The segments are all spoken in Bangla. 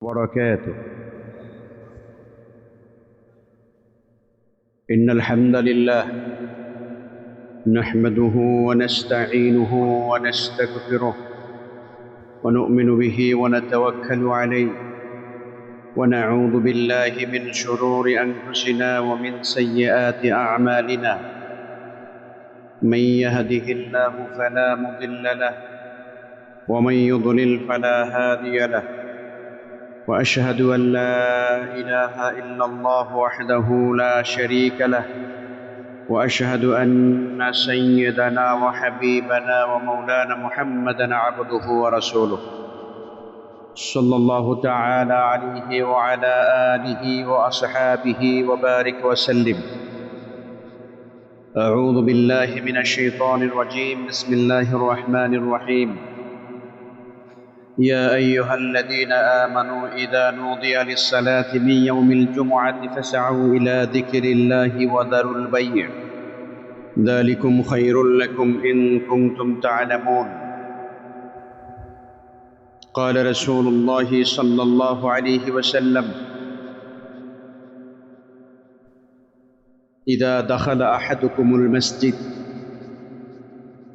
وبركاته. إن الحمد لله نحمده ونستعينه ونستغفره ونؤمن به ونتوكل عليه ونعوذ بالله من شرور أنفسنا ومن سيئات أعمالنا. من يهده الله فلا مضل له ومن يضلل فلا هادي له، وأشهد أن لا إله إلا الله وحده لا شريك له، وأشهد أن سيدنا وحبيبنا ومولانا محمدًا عبده ورسوله صلى الله تعالى عليه وعلى آله وأصحابه وبارك وسلم. أعوذ بالله من الشيطان الرجيم. بسم الله الرحمن الرحيم. يا أيها الذين آمنوا إذا نودي للصلاة من يوم الجمعة فاسعوا إلى ذكر الله وذروا البيع ذلكم خير لكم إن كنتم تعلمون. قال رسول الله صلى الله عليه وسلم: إذا دخل أحدكم المسجد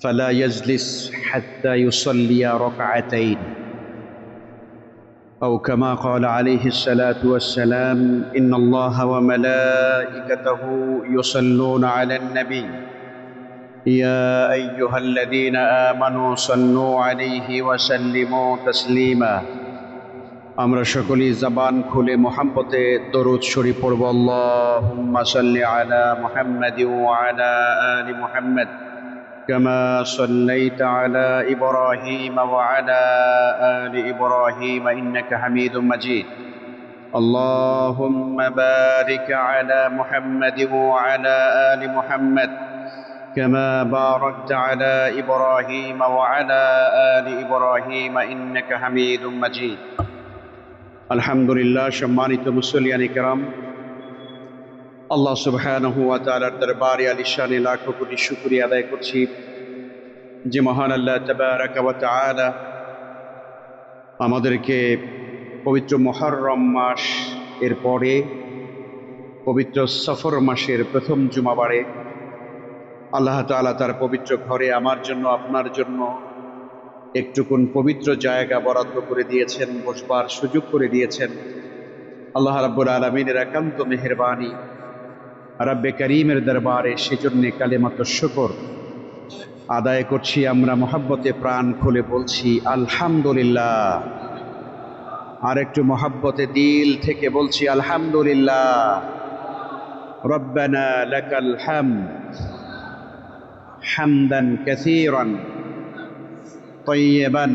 فلا يجلس حتى يصلي ركعتين، أو كما قال عليه الصلاة والسلام: إن الله وملائكته يصلون على النبي يا أيها الذين آمنوا صلوا عليه وسلموا تسليما. আমরা সকলেই জবান খুলে মোহাম্মতে দরুদ শরীফ পড়ব। আল্লাহুম্মা সাল্লি আলা মুহাম্মাদিন ওয়া আলা আলি মুহাম্মাদ কামা সাল্লাইতা আলা ইব্রাহিম ওয়া আলা আলি ইব্রাহিম ইন্নাকা হামিদুম মাজিদ। আল্লাহুম্মা বারিক আলা মুহাম্মাদিন ওয়া আলা আলি মুহাম্মাদ كما باركت على إبراهيم وعلى آل إبراهيم إنك حميد مجيد. আলহামদুলিল্লাহ। সম্মানিত মুসল্লিয়ান কিরাম, আল্লাহ সুবহানাহু ওয়া তাআলার দরবারে আলিশানে লাখো কোটি শুকরিয়া আদায় করছি যে মহান আল্লাহ তাবারাকা ওয়া তাআলা আমাদেরকে পবিত্র মুহররম মাস এর পরে পবিত্র সফর মাসের প্রথম জুমাবারে আল্লাহ তাআলা তার পবিত্র ঘরে আমার জন্য আপনার জন্য একটুকুন পবিত্র জায়গা বরাদ্দ করে দিয়েছেন, বসবার সুযোগ করে দিয়েছেন। আল্লাহ রাব্বুল আলামিনের একান্ত মেহেরবানি, রাব্বে কারীমের দরবারে সেজন্য কালেমাত শুকর আদায় করছি। আমরা মহব্বতে প্রাণ খুলে বলছি আলহামদুলিল্লাহ। আর একটু মহব্বতে দিল থেকে বলছি আলহামদুলিল্লাহ। রব্বানা লাকাল হামদ হামদান কাসীরান طيبا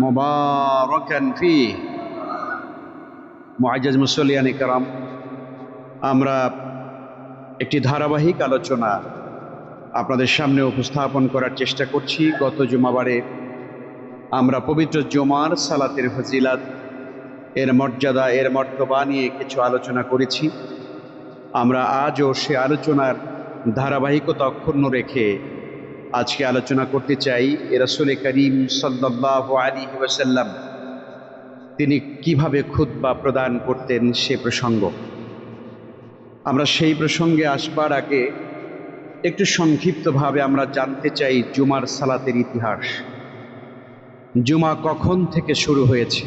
মুবারাকান ফীহ। মুআজ্জাজ মুসল্লিয়ান কিরাম, আমরা একটি ধারাবাহিক আলোচনা আপনাদের সামনে উপস্থাপন করার চেষ্টা করছি। গত জুমাবারে আমরা পবিত্র জুমার সালাতের ফজিলত, এর মর্যাদা, এর মর্তবা নিয়ে কিছু আলোচনা করেছি। আমরা আজও সে আলোচনার ধারাবাহিকতা অক্ষুণ্ণ রেখে আজকে আলোচনা করতে চাই রাসূল করিম সাল্লাল্লাহু আলাইহি ওয়াসাল্লাম তিনি কিভাবে খুতবা প্রদান করতেন সে প্রসঙ্গ। আমরা সেই প্রসঙ্গে আসবার আগে একটু সংক্ষিপ্তভাবে আমরা জানতে চাই জুমার সালাতের ইতিহাস। জুমা কখন থেকে শুরু হয়েছে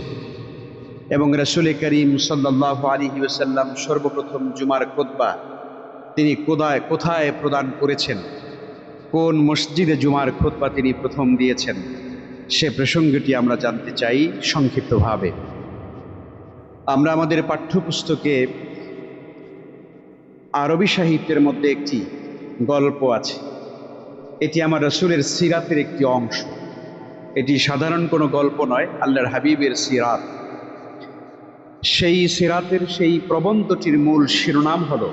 এবং রাসূল করিম সাল্লাল্লাহু আলাইহি ওয়াসাল্লাম সর্বপ্রথম জুমার খুতবা তিনি কোথায় প্রদান করেছেন, কোন মসজিদে জুমার খুতবা তিনি প্রথম দিয়েছেন, সে প্রসঙ্গটি আমরা জানতে চাই সংক্ষিপ্তভাবে। আমরা আমাদের পাঠ্যপুস্তকে আরবি সাহিত্যের মধ্যে একটি গল্প আছে। এটি আমার রাসূলের সিরাতের একটি অংশ। এটি সাধারণ কোনো গল্প নয়, আল্লাহর হাবিবের সিরাত। সেই সিরাতের সেই প্রবন্ধটির মূল শিরোনাম হল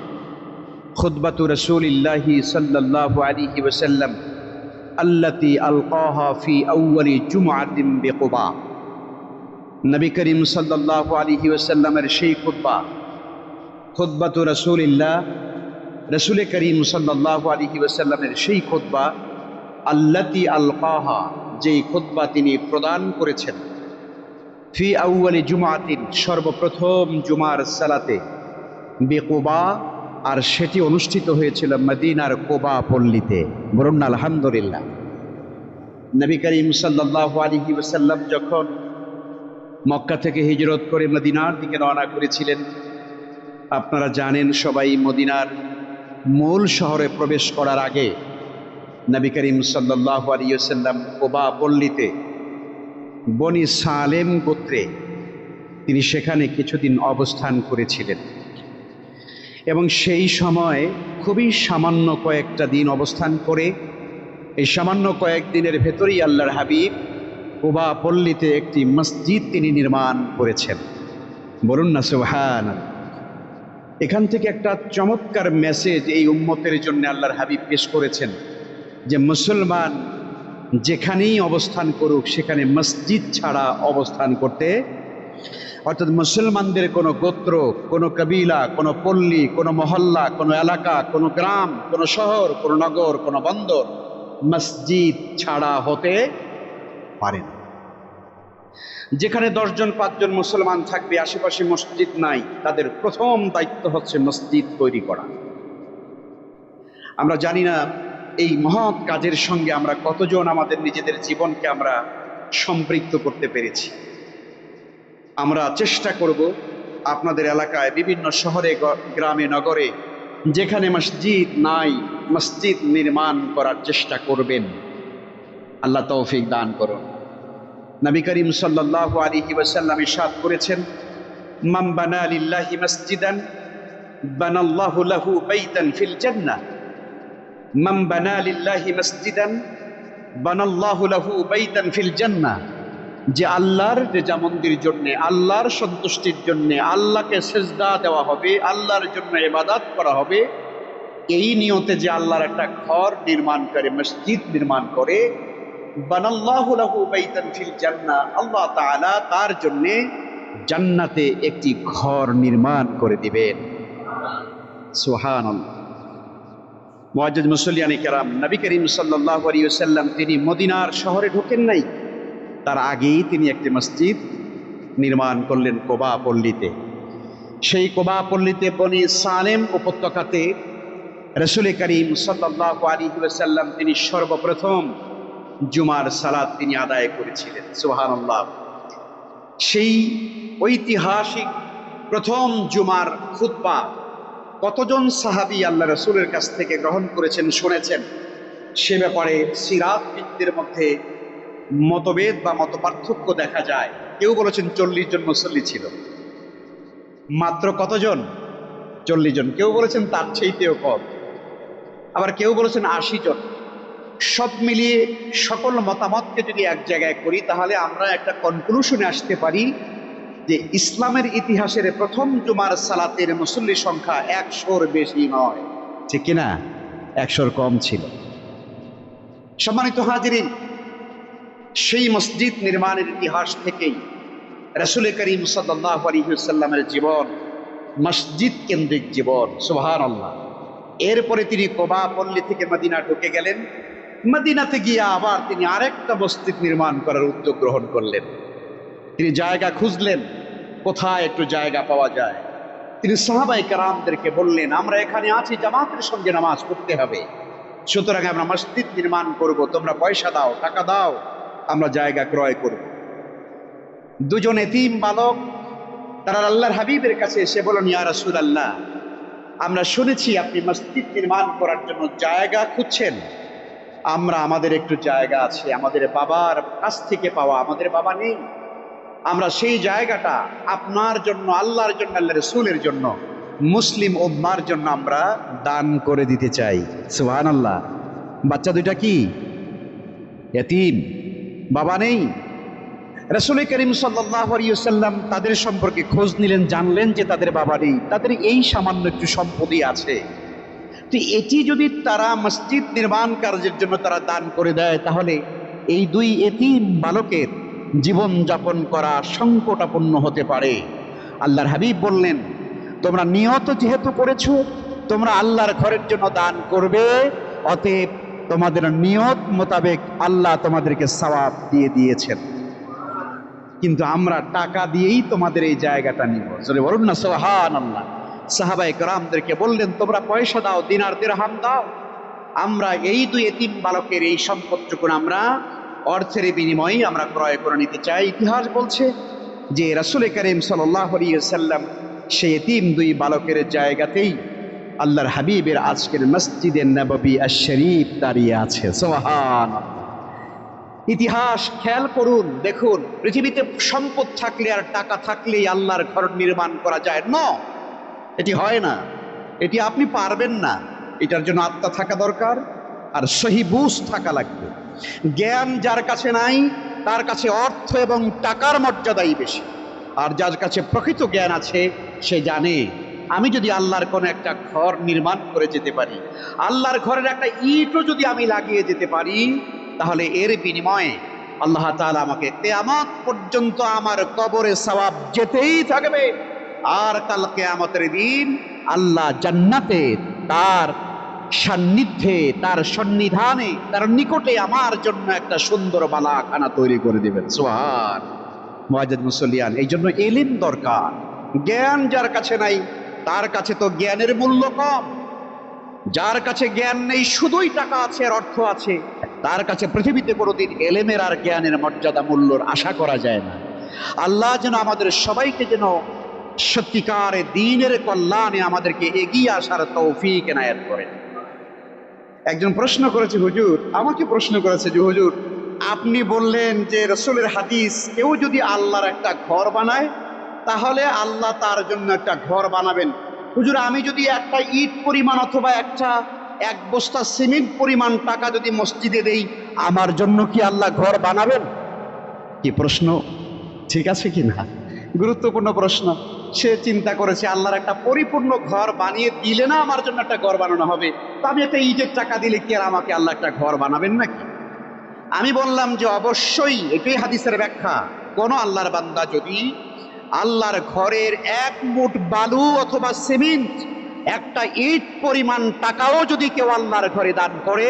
খুতবাতু রাসূলিল্লাহি সাল্লাল্লাহু আলাইহি ওয়াসাল্লাম আল্লাতী আলকাহা ফি আউয়ালি জুমআতিন বিকুবা। নবী করিম সাল্লাল্লাহু আলাইহি ওয়াসাল্লামের সেই খুতবাতু রাসূলিল্লাহ, রাসূল করিম সাল্লাল্লাহু আলাইহি ওয়াসাল্লামের সেই খুতবা আল্লাতী আলকাহা, যেই খুতবা তিনি প্রদান করেছেন ফি আউয়ালি জুমাতিন, সর্বপ্রথম জুমার সালাতে, বিকুবা, আর সেটি অনুষ্ঠিত হয়েছিল মদিনার কোবা পল্লীতে। বলুন না আলহামদুলিল্লাহ। নবী করিম সাল্লাল্লাহু আলাইহি ওয়াসাল্লাম যখন মক্কা থেকে হিজরত করে মদিনার দিকে রওনা করেছিলেন, আপনারা জানেন সবাই, মদিনার মূল শহরে প্রবেশ করার আগে নবী করিম সাল্লাল্লাহু আলাইহি ওয়াসাল্লাম কোবা পল্লীতে বনি সালেম গোত্রে তিনি সেখানে কিছুদিন অবস্থান করেছিলেন এবং সেই সময় খুবই সামান্য কয়েকটা দিন অবস্থান করে এই সামান্য কয়েকদিনের ভেতরেই আল্লাহর হাবিব কোবা পল্লীতে একটি মসজিদ তিনি নির্মাণ করেছেন। বলুন না সুবহানাল্লাহ। এখান থেকে একটা চমৎকার মেসেজ এই উম্মতের জন্য আল্লাহর হাবিব পেশ করেছেন যে মুসলমান যেখানেই অবস্থান করুক সেখানে মসজিদ ছাড়া অবস্থান করতে, অর্থাৎ মুসলমানদের কোনো গোত্র, কোনো কবিলা, কোনো পল্লী, কোনো মহল্লা, কোনো এলাকা, কোনো গ্রাম, কোনো শহর, কোনো নগর, কোনো বন্দর মসজিদ ছাড়া হতে পারে না। যেখানে 10 জন 5 জন মুসলমান থাকবে, আশেপাশে মসজিদ নাই, তাদের প্রথম দায়িত্ব হচ্ছে মসজিদ তৈরি করা। আমরা জানি না এই মহৎ কাজের সঙ্গে আমরা কতজন আমাদের নিজেদের জীবনকে আমরা সম্পৃক্ত করতে পেরেছি। আমরা চেষ্টা করব আপনাদের এলাকায়, বিভিন্ন শহরে, গ্রামে, নগরে যেখানে মসজিদ নাই, মসজিদ নির্মাণ করার চেষ্টা করবেন। আল্লাহ তৌফিক দান করুন। নবী করিম সাল্লাল্লাহু আলাইহি ওয়াসাল্লাম ইরশাদ করেছেন, মান বানা লিল্লাহি মসজিদান বানাল্লাহু লাহু বাইতান ফিল জান্নাহ। মান বানা লিল্লাহি মসজিদান বানাল্লাহু লাহু বাইতান ফিল জান্নাহ। যে আল্লাহর রেজা মন্দির জন্য, আল্লাহর সন্তুষ্টির জন্য, আল্লাহকে সিজদা দেওয়া হবে, আল্লাহর জন্য ইবাদত করা হবে, এই নিয়তে যে আল্লাহর একটা ঘর নির্মাণ করে, মসজিদ নির্মাণ করে, বানাল্লাহু লাহু বাইতান ফিল জান্নাহ, আল্লাহ তাআলা তার জন্য জান্নাতে একটি ঘর নির্মাণ করে দিবেন। সুবহানাল্লাহ। মুআজ্জিজ মুসল্লিয়ানে কেরাম, নবী করিম সাল্লাল্লাহু আলাইহি ওয়াসাল্লাম তিনি মদিনার শহরে ঢোকেন নাই, তার আগেই তিনি একটি মসজিদ নির্মাণ করলেন কোবা পল্লীতে। সেই কোবা পল্লীতে বনি সালেম উপত্যকাতে রাসূল করিম সাল্লাল্লাহু আলাইহি ওয়াসাল্লাম তিনি সর্বপ্রথম জুমার সালাত তিনি আদায় করেছিলেন। সুবহানাল্লাহ। সেই ঐতিহাসিক প্রথম জুমার খুতবা কতজন সাহাবী আল্লাহ রাসূলের কাছ থেকে গ্রহণ করেছেন, শুনেছেন, সে ব্যাপারে সিরাতবিদদের মধ্যে মতভেদ বা মত পার্থক্য দেখা যায়। কেউ বলেছেন 40 জন মুসল্লি ছিল। মাত্র কতজন? 40 জন। কেউ বলেছেন তার চাইতেও কম, আবার কেউ বলেছেন 80 জন। সব মিলিয়ে সকল মতামতকে যদি এক জায়গায় করি তাহলে আমরা একটা কনক্লুশনে আসতে পারি যে ইসলামের ইতিহাসের প্রথম জুমার সালাতের মুসল্লি সংখ্যা 100-র বেশি নয়, ঠিক কিনা? 100-র কম ছিল। সম্মানিত হাজিরিন, সেই মসজিদ নির্মাণের ইতিহাস থেকেই রাসূল করিম সাল্লাল্লাহু আলাইহি ওয়াসাল্লামের জীবন মসজিদ কেন্দ্রিক জীবন। সুবহানাল্লাহ। এরপরে তিনি কোবা পল্লী থেকে মদিনা ঢুকে গেলেন। মদিনাতে গিয়ে আবার তিনি আরেকটা মসজিদ নির্মাণ করার উদ্যোগ গ্রহণ করলেন। তিনি জায়গা খুঁজলেন, কোথায় একটু জায়গা পাওয়া যায়। তিনি সাহাবায়ে কেরামদেরকে বললেন, আমরা এখানে আছি, জামাতের সঙ্গে নামাজ পড়তে হবে, সুতরাং আমরা মসজিদ নির্মাণ করব, তোমরা পয়সা দাও, টাকা দাও, আমরা জায়গা ক্রয় করব। দুজন এতিম বালক তারা আল্লাহর হাবিবের কাছে এসে বললেন, ইয়া রাসূলুল্লাহ, আমরা শুনেছি আপনি মসজিদ নির্মাণ করার জন্য জায়গা খুঁজছেন। আমাদের একটু জায়গা আছে, আমাদের বাবার কাছ থেকে পাওয়া, আমাদের বাবা নেই। আমরা সেই জায়গাটা আপনার জন্য, আল্লাহর জন্য, আল্লাহ রাসূলের জন্য, মুসলিম উম্মার জন্য আমরা দান করে দিতে চাই। সুবহানাল্লাহ। বাচ্চা দুইটা কি এতিম, বাবা নেই। রাসূল করিম সাল্লাল্লাহু আলাইহি ওয়াসাল্লাম তাদের সম্পর্কে খোঁজ নিলেন, জানলেন যে তাদের বাবা নেই, তাদের এই সামান্য একটু সম্পত্তি আছে। তো এটি যদি তারা মসজিদ নির্মাণ কার্যের জন্য তারা দান করে দেয়, তাহলে এই দুই এতিম বালকের জীবন যাপন করা সংকটাপন্ন হতে পারে। আল্লাহর হাবিব বললেন, তোমরা নিয়ত যেহেতু করেছো তোমরা আল্লাহর ঘরের জন্য দান করবে, অতএব তোমাদের নিয়ত মোতাবেক আল্লাহ তোমাদেরকে সওয়াব দিয়ে দিয়েছেন। কিন্তু আমরা টাকা দিয়েই তোমাদের এই জায়গাটা নিব। জোরে বলুন না সুবহানাল্লাহ। সাহাবায়ে কেরামদেরকে বললেন, তোমরা পয়সা দাও, দিনার দিরহাম দাও, আমরা এই দুই এতিম বালকের এই সম্পদটুকু আমরা অর্থের বিনিময়ে আমরা ক্রয় করে নিতে চাই। ইতিহাস বলছে যে রাসূল করিম সাল্লাল্লাহু আলাইহি ওয়াসাল্লাম সেই এতিম দুই বালকের জায়গাতেই আল্লাহর হাবিবের আজকের মসজিদে নববী আশ-শরীফ দাঁড়িয়ে আছে। সুবহানাল্লাহ। ইতিহাস খেয়াল করুন, দেখুন, পৃথিবীতে সম্পদ থাকলে আর টাকা থাকলেই আল্লাহর ঘর নির্মাণ করা যায় না, এটি হয় না, এটি আপনি পারবেন না। এটার জন্য আত্মা থাকা দরকার আর সহি বুঝ থাকা লাগবে। জ্ঞান যার কাছে নাই তার কাছে অর্থ এবং টাকার মর্যাদাই বেশি, আর যার কাছে প্রকৃত জ্ঞান আছে সে জানে আমি যদি আল্লাহর কোনো একটা ঘর নির্মাণ করে যেতে পারি, আল্লাহর ঘরের একটা ইটও যদি আমি লাগিয়ে যেতে পারি, তাহলে এর বিনিময়ে আল্লাহ তাআলা আমাকে কিয়ামত পর্যন্ত আমার কবরে সওয়াব যেতেই থাকবে। আর কাল কিয়ামতের দিন আল্লাহ জান্নাতে তার সান্নিধ্যে, তার সন্নিধানে, তার নিকটে আমার জন্য একটা সুন্দর বালাখানা তৈরি করে দিবেন। সুবহান। মুআজ্জাজ মুসল্লিয়ান, এই জন্য ইলম দরকার। জ্ঞান যার কাছে নাই তার কাছে তো জ্ঞানের মূল্য কম। যার কাছে জ্ঞান নেই, শুধুই টাকা আছে আর অর্থ আছে, তার কাছে পৃথিবীতে কোনোদিন এলেমের আর জ্ঞানের মর্যাদা মূল্যর আশা করা যায় না। আল্লাহ যেন আমাদের সবাইকে যেন সত্যিকারে দ্বীনের কল্যাণে আমাদেরকে এগিয়ে আসার তৌফিক এনায়েত করেন। একজন প্রশ্ন করেছে, হুজুর, আমাকে প্রশ্ন করেছে যে হুজুর, আপনি বললেন যে রাসূলের হাদিস, কেউ যদি আল্লাহর একটা ঘর বানায় তাহলে আল্লাহ তার জন্য একটা ঘর বানাবেন। হুজুর, আমি যদি একটা ইট পরিমাণ অথবা এক বস্তা সিমেন্ট পরিমাণ টাকা যদি মসজিদে দেই, আমার জন্য কি আল্লাহ ঘর বানাবেন? কি প্রশ্ন, ঠিক আছে কি না? গুরুত্বপূর্ণ প্রশ্ন। সে চিন্তা করেছে আল্লাহর একটা পরিপূর্ণ ঘর বানিয়ে দিলে না আমার জন্য একটা ঘর বানানো হবে, তো আমি একটা ইটের টাকা দিলে কি আর আমাকে আল্লাহ একটা ঘর বানাবেন নাকি? আমি বললাম যে অবশ্যই, এটাই হাদিসের ব্যাখ্যা। কোন আল্লাহর বান্দা যদি আল্লাহর ঘরের এক মুঠ বালু অথবা সিমেন্ট, একটা ইট পরিমাণ টাকাও যদি কেউ আল্লাহর ঘরে দান করে,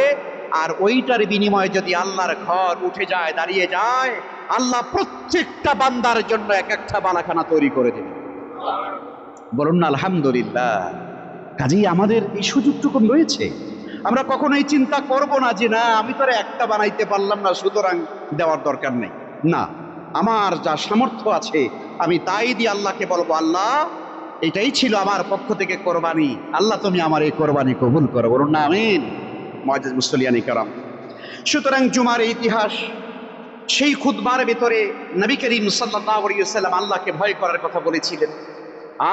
আর ওইটার বিনিময়ে যদি আল্লাহর ঘর উঠে যায়, দাঁড়িয়ে যায়, আল্লাহ প্রত্যেকটা বান্দার জন্য এক একটা বালাখানা তৈরি করে দেবে। বলুন না আলহামদুলিল্লাহ। কাজেই আমাদের এই সুযোগটুকু রয়েছে। আমরা কখনোই চিন্তা করব না যে না, আমি তো আর একটা বানাইতে পারলাম না, সুতরাং দেওয়ার দরকার নেই। না, আমার যা সামর্থ্য আছে আমি তাই দিয়ে আল্লাহকে বলবো, আল্লাহ এটাই ছিল আমার পক্ষ থেকে কোরবানি, আল্লাহ তুমি আমার এই কোরবানি কবুল করো। বলুন না আমিন। মুআজ্জাজ মুসল্লিয়ান কিরাম, সুতরাং জুমার ইতিহাস, সেই খুতবার ভেতরে নবী করিম সাল্লাল্লাহু আলাইহি ওয়াসাল্লাম আল্লাহকে ভয় করার কথা বলেছিলেন,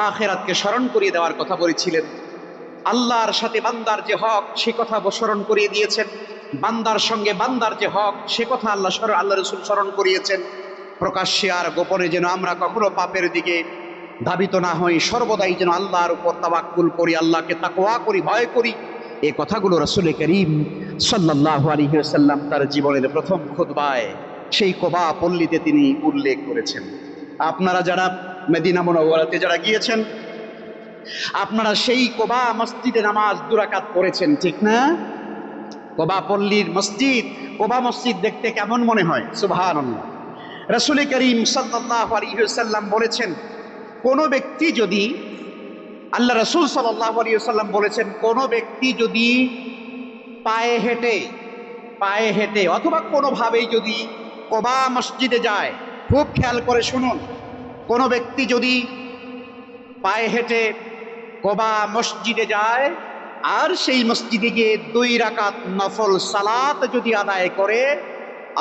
আখিরাতকে স্মরণ করিয়ে দেওয়ার কথা বলেছিলেন, আল্লাহর সাথে বান্দার যে হক সে কথা স্মরণ করিয়ে দিয়েছেন, বান্দার সঙ্গে বান্দার যে হক সে কথা আল্লাহ রাসূল স্মরণ করিয়েছেন। প্রকাশ্যে আর গোপনে যেন আমরা কখনো পাপের দিকে ধাবিত না হই, সর্বদাই যেন আল্লাহর উপর তাওয়াক্কুল করি, আল্লাহকে তাকওয়া করি, ভয় করি। এই কথাগুলো রাসূল করিম সাল্লাল্লাহু আলাইহি ওয়াসাল্লাম তার জীবনের প্রথম খুতবায় সেই কোবা পল্লীতে তিনি উল্লেখ করেছেন। আপনারা যারা মদিনা মুনাওয়ারাতে যারা গিয়েছেন, আপনারা সেই কোবা মসজিদে নামাজ 2 রাকাত পড়েছেন, ঠিক না? কোবা পল্লীর মসজিদ, কোবা মসজিদ দেখতে কেমন মনে হয়? সুবহানাল্লাহ। রাসূল করিম সাল্লাল্লাহু আলাইহি ওয়াসাল্লাম বলেছেন, কোন ব্যক্তি যদি, আল্লাহ রাসূল সাল্লাল্লাহু আলাইহি ওয়াসাল্লাম বলেছেন, কোন ব্যক্তি যদি পায়ে হেঁটে অথবা কোনোভাবেই যদি কোবা মসজিদে যায়, খুব খেয়াল করে শুনুন, কোন ব্যক্তি যদি পায়ে হেঁটে কোবা মসজিদে যায় আর সেই মসজিদে গিয়ে 2 রাকাত নফল সালাত যদি আদায় করে,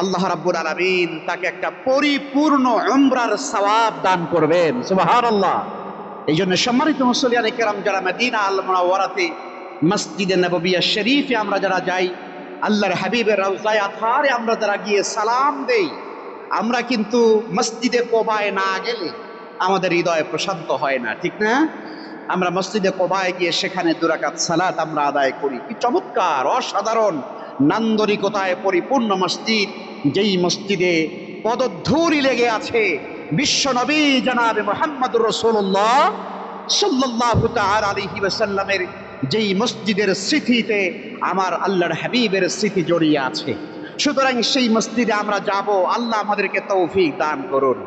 আল্লাহ রাব্বুল আলামিন তাকে একটা পরিপূর্ণ উমরার সওয়াব দান করবেন। সুবহানাল্লাহ। এই জন্য সম্মানিত মুসল্লিয়ানে কেরাম, যারা মদিনা আল মুনাওয়ারাতে মসজিদে নববী শরীফে আমরা যারা যাই, আল্লাহর হাবিবের রওজায়ে আতহারে আমরা যারা গিয়ে সালাম দেই, আমরা কিন্তু মসজিদে কোবায় না গেলে আমাদের হৃদয় প্রশান্ত হয় না, ঠিক না? আমরা মসজিদে কোবায় গিয়ে সেখানে 2 রাকাত সালাত আমরা আদায় করি। কি চমৎকার, অসাধারণ নান্দনিকতায় পরিপূর্ণ মসজিদ, যেই মসজিদে পদধূলি লেগে আছে বিশ্ব নবী জনাবে মুহাম্মদুর রাসূলুল্লাহ সাল্লাল্লাহু তাআলা আলাইহি ওয়াসাল্লামের, যেই মসজিদের স্মৃতিতে আমার আল্লাহর হাবিবের স্মৃতি জড়িয়ে আছে। সুতরাং সেই মসজিদে আমরা যাব, আল্লাহ আমাদেরকে তৌফিক দান করুন।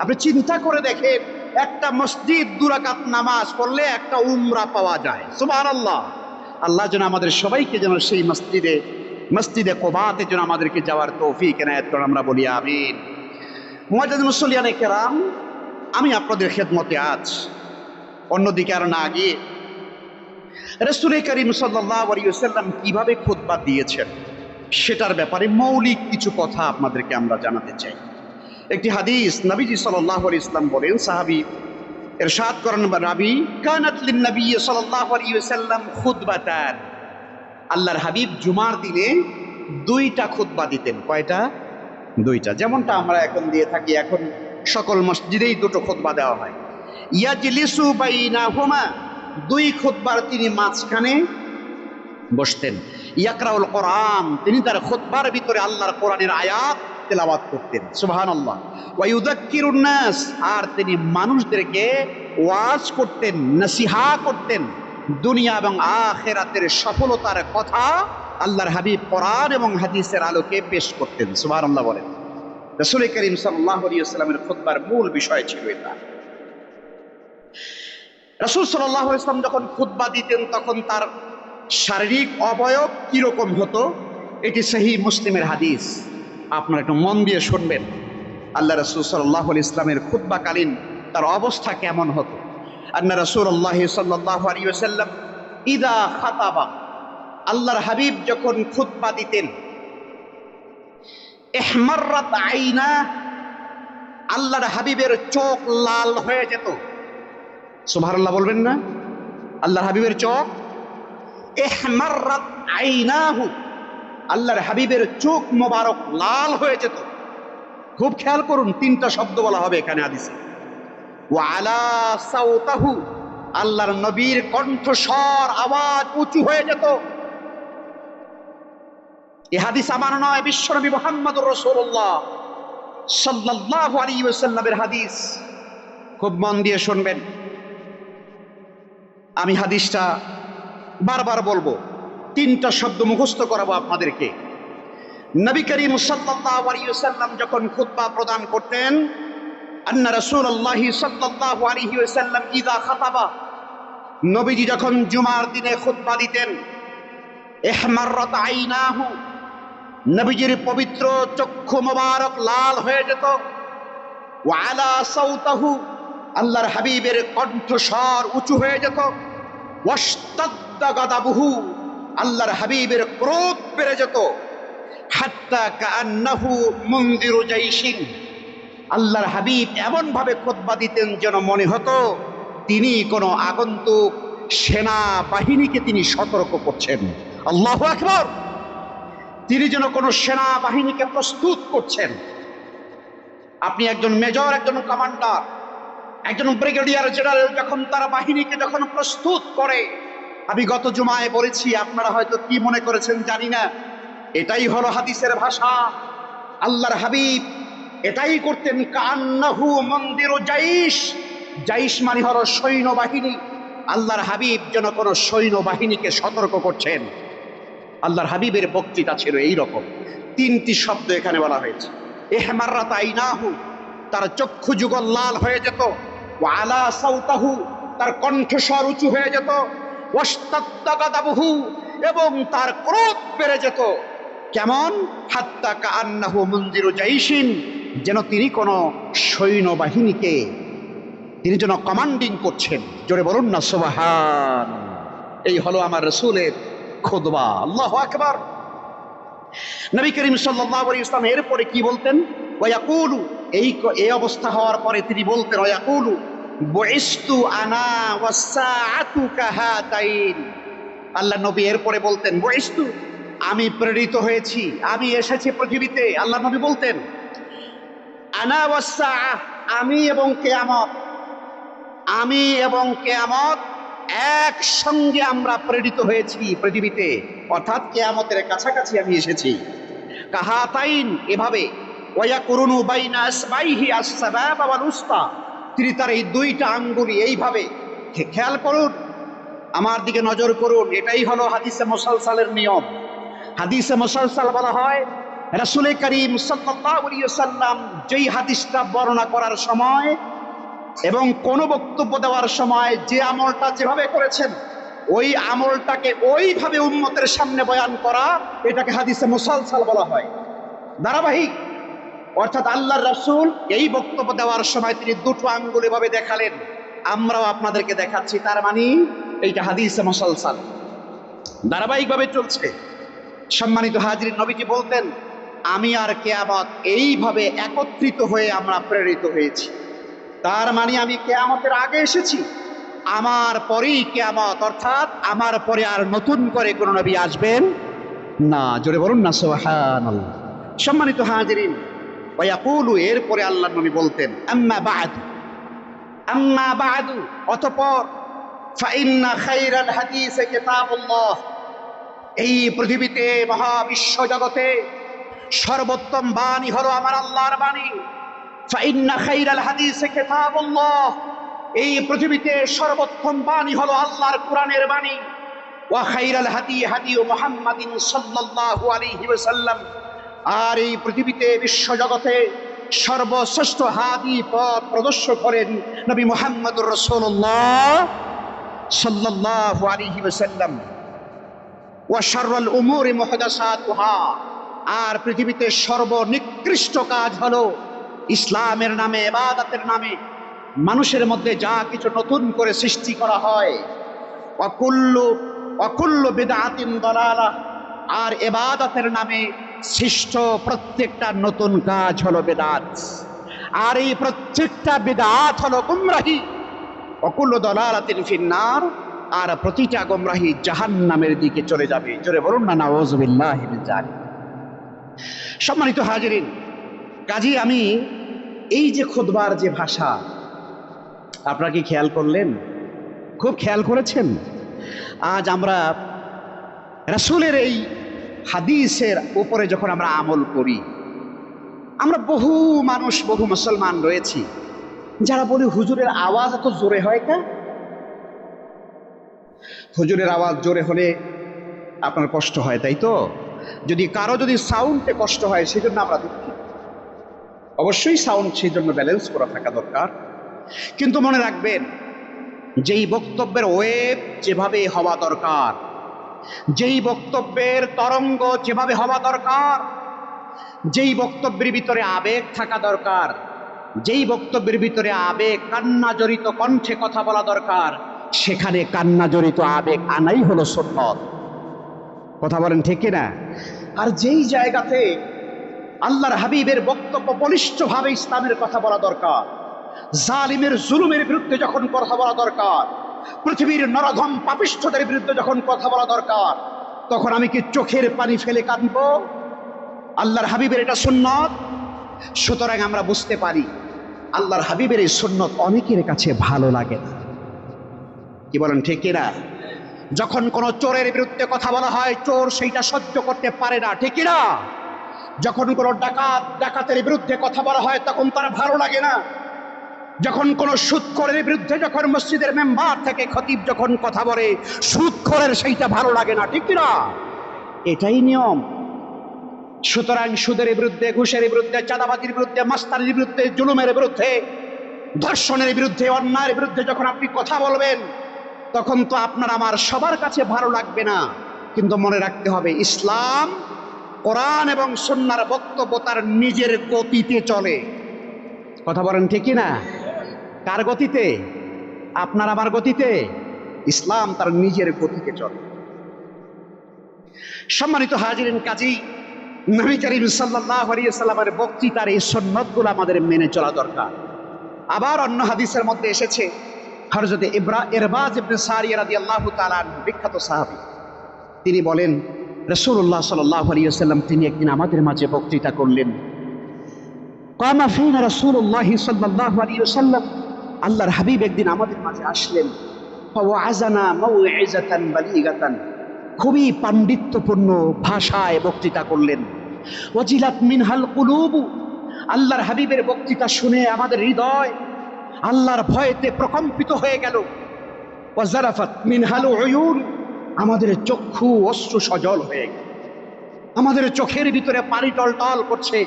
আপনি চিন্তা করে দেখেন, একটা মসজিদ 2 রাকাত নামাজ পড়লে একটা উমরা পাওয়া যায়। সুবহানাল্লাহ। আল্লাহ যেন আমাদের সবাইকে যেন সেই মসজিদে কুবাতে যেন আমাদেরকে যাওয়ার তৌফিক এনায়েত করেন, আমরা বলি আমিন। মুআজ্জিজিন মুসল্লিয়ানে কেরাম, আমি আপনাদের খেদমতে আজ অন্যদিকে আর না গিয়ে রাসূল করিম সাল্লাল্লাহু আলাইহি ওয়াসাল্লাম কিভাবে খুতবা দিয়েছেন সেটার ব্যাপারে মৌলিক কিছু কথা আপনাদেরকে আমরা জানাতে চাই। একটি হাদিস, নবীজি সাল্লাল্লাহু আলাইহি ওয়াসাল্লাম বলেন, সাহাবী ইরশাদ করেন, রাবি কানাত লিন নবী সাল্লাল্লাহু আলাইহি ওয়াসাল্লাম খুতবাতান, আল্লাহর হাবিব জুমার দিনে 2টা খুতবা দিতেন। কয়টা? 2টা। যেমনটা আমরা এখন দিয়ে থাকি, এখন সকল মসজিদেই 2টো খুতবা দেওয়া হয়। ইয়াজলিসু বাইনাহুমা, 2 খুতবার তিনি মাঝখানে বসতেন। ইয়াকরাউল কোরআন, তিনি তার খুতবার ভিতরে আল্লাহর কোরআনের আয়াত তেলাওয়াত করতেন। সুবহানাল্লাহ। ওয়া ইউযাক্কিরুন নাস, আর তিনি মানুষদেরকে ওয়াজ করতেন, নসিহা করতেন। দুনিয়া এবং আখিরাতের সফলতার কথা আল্লাহর হাবিব কোরআন এবং হাদিসের আলোকে পেশ করতেন। সুবহানাল্লাহ বলেন। রাসূল করিম সাল্লাল্লাহু আলাইহি ওয়াসাল্লামের খুতবার মূল বিষয় ছিল এটা। রাসূল সাল্লাল্লাহু আলাইহি ওয়াসাল্লাম যখন খুতবা দিতেন তখন তার শারীরিক অবয়ব কিরকম হতো, এটি সহিহ মুসলিমের হাদিস। আপনারা একটু মন দিয়ে শুনবেন, আল্লাহ রাসূল সাল্লাল্লাহু আলাইহি ওয়াসাল্লামের খুতবাকালীন তার অবস্থা কেমন হতো। আন্না রাসূলুল্লাহ সাল্লাল্লাহু আলাইহি ওয়াসাল্লাম ইদা খাতাবা, আল্লাহর হাবিব যখন খুতবা দিতেন, ইহমাররাত আইনা, আল্লাহর হাবিবের চোখ লাল হয়ে যেত। সুবহানাল্লাহ বলবেন না? আল্লাহর হাবিবের চোখ, ইহমাররাত আইনাহু, আল্লাহর হাবিবের চোখ মোবারক লাল হয়ে যেত। খুব খেয়াল করুন, 3টা শব্দ বলা হবে এখানে হাদিসে। ওয়া আলা সাউতাহু, আল্লাহর নবীর কণ্ঠস্বর আওয়াজ উঁচু হয়ে যেত। এই হাদিস আমার নয়, বিশ্বনবী মুহাম্মদুর রাসূলুল্লাহ সাল্লাল্লাহু আলাইহি ওয়াসাল্লামের হাদিস। খুব মন দিয়ে শুনবেন, আমি হাদিসটা বারবার বলবো, 3টা শব্দ মুখস্থ করাবো আপনাদেরকে। নবী করিম সাল্লাল্লাহু আলাইহি ওয়াসাল্লাম যখন খুতবা প্রদান করতেন, আন্না রাসূলুল্লাহ সাল্লাল্লাহু আলাইহি ওয়াসাল্লাম ইযা খাতাবা, নবীজি যখন জুমার দিনে খুতবা দিতেন, ইহমাররাত আইনাহু, নবীজির পবিত্র চক্ষু মোবারক লাল হয়ে যেত। ওয়া আলা সাউতাহু, আল্লাহর হাবিবের কণ্ঠস্বর উঁচু হয়ে যেত। ওয়াশতাদ্দা গাদাবুহু, আল্লাহর হাবিবের ক্রোধ বেড়ে যেত। হাত্তা কাআন্নাহু মুনযিরু জাইশিন, আল্লাহর হাবিব এমন ভাবে খুতবা দিতেন যেন মনে হতো তিনি কোনো আগন্তুক সেনা বাহিনীকে তিনি সতর্ক করছেন। আল্লাহু আকবার। তিনি যেন কোনো সেনা বাহিনীকে প্রস্তুত করছেন। আপনি একজন মেজর, একজন কমান্ডার, একজন ব্রিগেডিয়ার জেনারেল যখন তার বাহিনীকে যখন প্রস্তুত করে, আমি গত জুমায় বলেছি, আপনারা হয়তো কি মনে করেছেন জানি না, এটাই হলো হাদিসের ভাষা। আল্লাহর হাবিব এটাই করতেন। কান্নাহু মন্দিরু জাইশ, জাইশ মানে হলো সৈন্যবাহিনী। আল্লাহর হাবিব যেন কোনো সৈন্যবাহিনীকে সতর্ক করছেন। আল্লাহর হাবিবের বক্তৃতা ছিল এই রকম। 3টি শব্দ এখানে বলা হয়েছে। ইহমাররাত আইনাহু, তার চক্ষু যুগল লাল হয়ে যেত। ওয়া আলা সাউতাহু, তার কণ্ঠস্বর উঁচু হয়ে যেত। ওয়াশতাদ্দা গাদাবুহু, এবং তার ক্রোধ বেড়ে যেত। কেমন? হাত্তা কাআন্নাহু মুনযিরু জাইশিন, যেন তিনি কোনো সৈন্যবাহিনীকে তিনি যেন কমান্ডিং করছেন। জোরে বলুন না সুবহান। এই হলো আমার রাসূলের খুতবা। আল্লাহু আকবার। নবী করিম সাল্লাল্লাহু আলাইহি ওয়াসাল্লাম এরপরে কি বলতেন? ওয়া ইয়াকুলু, এই অবস্থা হওয়ার পরে তিনি বলতেন, ওয়া ইয়াকুলু বুইস্তু আনা ওয়াস সাআতু কাহাতাইন। আল্লাহ নবী এরপরে বলতেন, বুইস্তু, আমি প্রেরিত হয়েছি, আমি এসেছি পৃথিবীতে। আল্লাহ নবী বলতেন, আনা ওয়াস সাআহ, আমি এবং কিয়ামত, আমি এবং কিয়ামত একসঙ্গে আমরা প্রেরিত হয়েছি পৃথিবীতে, অর্থাৎ কিয়ামতের কাছাকাছি আমি এসেছি। কাহাতাইন, এভাবে। ওয়া কুরুনু বাইনা আসবাইহি আস-সাবাবা ওয়াল উসতা, তিনি তার এই 2টা আঙ্গুলি এইভাবে, খেয়াল করুন, আমার দিকে নজর করুন, এটাই হলো হাদিসে মুসালসালের নিয়ম। হাদিসে মুসালসাল বলা হয় রাসূল করিম সাল্লাল্লাহু আলাইহি ওয়াসাল্লাম যেই হাদিসটা বর্ণনা করার সময় এবং কোন বক্তব্য দেওয়ার সময় যে আমলটা যেভাবে করেছেন, ওই আমলটাকে ওইভাবে উম্মতের সামনে বয়ান করা, এটাকে হাদিসে মুসালসাল বলা হয়, ধারাবাহিক। অর্থাৎ আল্লাহর রাসূল এই বক্তব্য দেওয়ার সময় তিনি দুটো আঙ্গুল এভাবে দেখালেন, আমরাও আপনাদেরকে দেখাচ্ছি, তার মানে এইটা হাদিসে মুসালসাল, ধারাবাহিকভাবে চলছে। সম্মানিত হাজিরিন, নবীজি বলতেন, আমি আর কিয়ামত এইভাবে একত্রিত হয়ে আমরা প্রেরিত হয়েছি। তার মানে আমি কিয়ামতের আগে এসেছি, আমার পরেই কিয়ামত, অর্থাৎ আমার পরে আর নতুন করে কোন নবী আসবেন না। জোরে বলুন না সুবহানাল্লাহ। সম্মানিত হাজিরিন, ওয়া ইয়াকুলু, এরপরে আল্লাহর নবী বলতেন, আম্মা বা'দু, অতঃপর, ফাইন্না খায়রাল হাদিসে কিতাবুল্লাহ, এই পৃথিবীতে মহাবিশ্ব জগতে সর্বোত্তম বাণী হলো আমার আল্লাহর বাণী। ফাইন্না খায়রাল হাদিসে কিতাবুল্লাহ, এই পৃথিবীতে সর্বোত্তম বাণী হলো আল্লাহর কোরআনের বাণী। ওয়া খায়রাল হাদি হাদি মুহাম্মাদিন সাল্লাল্লাহু আলাইহি ওয়াসাল্লাম, আর এই পৃথিবীতে বিশ্ব জগতে সর্বশ্রেষ্ঠ হাদি পথ প্রদর্শক হলেন নবী মুহাম্মদুর রাসূলুল্লাহ সাল্লাল্লাহু আলাইহি ওয়াসাল্লাম। ওয়া শাররুল উমুরি মুহদাসাতুহা, আর পৃথিবীতে সর্বনিকৃষ্ট কাজ হলো ইসলামের নামে, ইবাদতের নামে মানুষের মধ্যে যা কিছু নতুন করে সৃষ্টি করা হয়। ওয়া কুল্লু বিদআতিন দালালাহ, আর ইবাদতের নামে সৃষ্ট প্রত্যেকটা নতুন কাজ হলো বিদআত, আর এই প্রত্যেকটা বিদআত হলো গুমরাহি। ওয়া কুল্লু দালালাতিন ফিন্নার, আর প্রতিটা গুমরাহি জাহান্নামের দিকে চলে যাবে। জোরে বলুন না নাউযুবিল্লাহি মিন যালিক। সম্মানিত হাজিরিন, কাজী আমি এই যে খুতবার যে ভাষা, আপনারা কি খেয়াল করলেন? খুব খেয়াল করেছেন? আজ আমরা রাসূলের এই হাদিসের উপরে যখন আমরা আমল করি, আমরা বহু মানুষ, বহু মুসলমান রয়েছি যারা বলি, হুজুরের আওয়াজ এত জোরে হয় কেন? হুজুরের আওয়াজ জোরে হলে আপনার কষ্ট হয়, তাই তো? যদি কারো যদি সাউন্ডে কষ্ট হয়, সেজন্য আমরা দুঃখিত। অবশ্যই সাউন্ড সেই জন্য ব্যালেন্স করা থাকা দরকার। কিন্তু মনে রাখবেন, যেই বক্তব্যের ওয়েভ যেভাবে হওয়া দরকার, যেই বক্তব্যের তরঙ্গ যেভাবে হওয়া দরকার, যেই বক্তব্যের ভিতরে আবেগ থাকা দরকার, যেই বক্তব্যের ভিতরে আবেগ, কান্না জড়িত কণ্ঠে কথা বলা দরকার, সেখানে কান্না জড়িত আবেগ আনাই হলো সুন্নত। কথা বলেন ঠিক কিনা? আর যেই জায়গাতে আল্লাহর হাবিবের বক্তব্য বলিষ্ঠভাবে ইসলামের কথা বলা দরকার, জালিমের জুলুমের বিরুদ্ধে যখন কথা বলা দরকার, পৃথিবীর নরধম পাপিষ্ঠদের বিরুদ্ধে যখন কথা বলা দরকার, তখন আমি কি চোখের পানি ফেলে কাঁদব? আল্লাহর হাবিবের এটা সুন্নত। সুতরাং আমরা বুঝতে পারি, আল্লাহর হাবিবের এই সুন্নত অনেকের কাছে ভালো লাগে না। কি বলেন ঠিক কিনা? যখন কোন চোরের বিরুদ্ধে কথা বলা হয়, চোর সেইটা সহ্য করতে পারে না, ঠিক কিনা? যখন কোন ডাকাতের বিরুদ্ধে কথা বলা হয়, তখন তার ভালো লাগে না। যখন কোন সুদখোরের বিরুদ্ধে যখন মসজিদের মেম্বার থেকে খতিব যখন কথা বলে, সুদখোরের সেইটা ভালো লাগে না, ঠিক কিনা? এটাই নিয়ম। সুতরাং সুদের বিরুদ্ধে, ঘুষের বিরুদ্ধে, চাঁদাবাজির বিরুদ্ধে, মাস্তানির বিরুদ্ধে, জুলুমের বিরুদ্ধে, ধর্ষণের বিরুদ্ধে, অন্যায়ের বিরুদ্ধে যখন আপনি কথা বলবেন, তখন তো আপনার আমার সবার কাছে ভালো লাগবে না। কিন্তু মনে রাখতে হবে, ইসলাম, কোরআন এবং সুন্নাহর বক্তব্য তার নিজের গতিতে চলে। কথা বলেন ঠিক কিনা? কার গতিতে? আপনার আমার গতিতে? ইসলাম তার নিজের গতিতে চলে। সম্মানিত হাজিরিন, কাজী নবী করিম সাল্লাল্লাহু আলাইহি ওয়াসাল্লামের বক্তৃতার এই সুন্নতগুলো আমাদের মেনে চলা দরকার। আবার অন্য হাদিসের মধ্যে এসেছে, হযরত ইরবাজ ইবনে সারিয়া রাদিয়াল্লাহু তাআলা আনহু, বিখ্যাত সাহাবী, তিনি বলেন, রাসূলুল্লাহ সাল্লাল্লাহু আলাইহি ওয়াসাল্লাম তিনি একদিন আমাদের মাঝে বক্তৃতা করলেন। কামা ফিনা রাসূলুল্লাহ সাল্লাল্লাহু আলাইহি ওয়াসাল্লাম, আল্লাহর হাবিব একদিন আমাদের মাঝে আসলেন। ফাওয়াযানা মাউইযাতান বালিগাতান, খুবই পাণ্ডিত্যপূর্ণ ভাষায় বক্তৃতা করলেন। ওয়াজিলাত মিনহাল কুলুব, আল্লাহর হাবিবের বক্তৃতা শুনে আমাদের হৃদয় আল্লাহর ভয়েতে প্রকম্পিত হয়ে গেল। ওয়াজারাফাত মিনহাল উয়ুন, আমাদের চক্ষু অশ্রু সজল হয়ে গেল। আমাদের চোখের ভিতরে পানি টলটল করছে,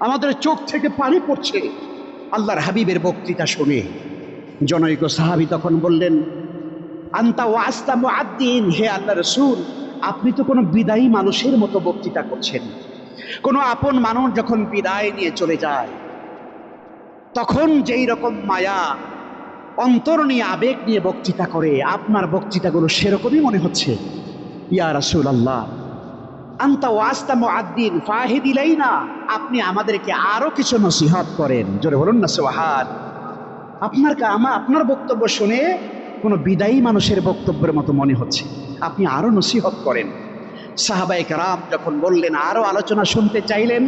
আমাদের চোখ থেকে পানি পড়ছে আল্লাহর হাবিবের বক্তৃতা শুনে। জনৈক সাহাবী তখন বললেন, আনতা ওয়াস্তা মুআদ্দিন, হে আল্লাহ রাসূল, আপনি তো কোনো বিদায়ী মানুষের মতো বক্তৃতা করছেন। কোনো আপন মানুষ যখন বিদায় নিয়ে চলে যায় তখন যেই রকম মায়া অন্তর নিয়ে আবেগ নিয়ে বক্তৃতা করে, আপনার বক্তৃতাগুলো সেরকমই মনে হচ্ছে। ইয়া রাসূলুল্লাহ, আনতা ওয়াস্তা মুআদ্দিন ফাহিদ ইলাইনা, আপনি আমাদেরকে আরো কিছু নসিহত করেন। জোরে বলুন না সুবহান। আপনার বক্তব্য শুনে কোনো বিদায়ী মানুষের বক্তব্যের মতো মনে হচ্ছে, আপনি আরো নসিহত করেন। সাহাবায়ে কেরাম যখন বললেন, আরো আলোচনা শুনতে চাইলেন,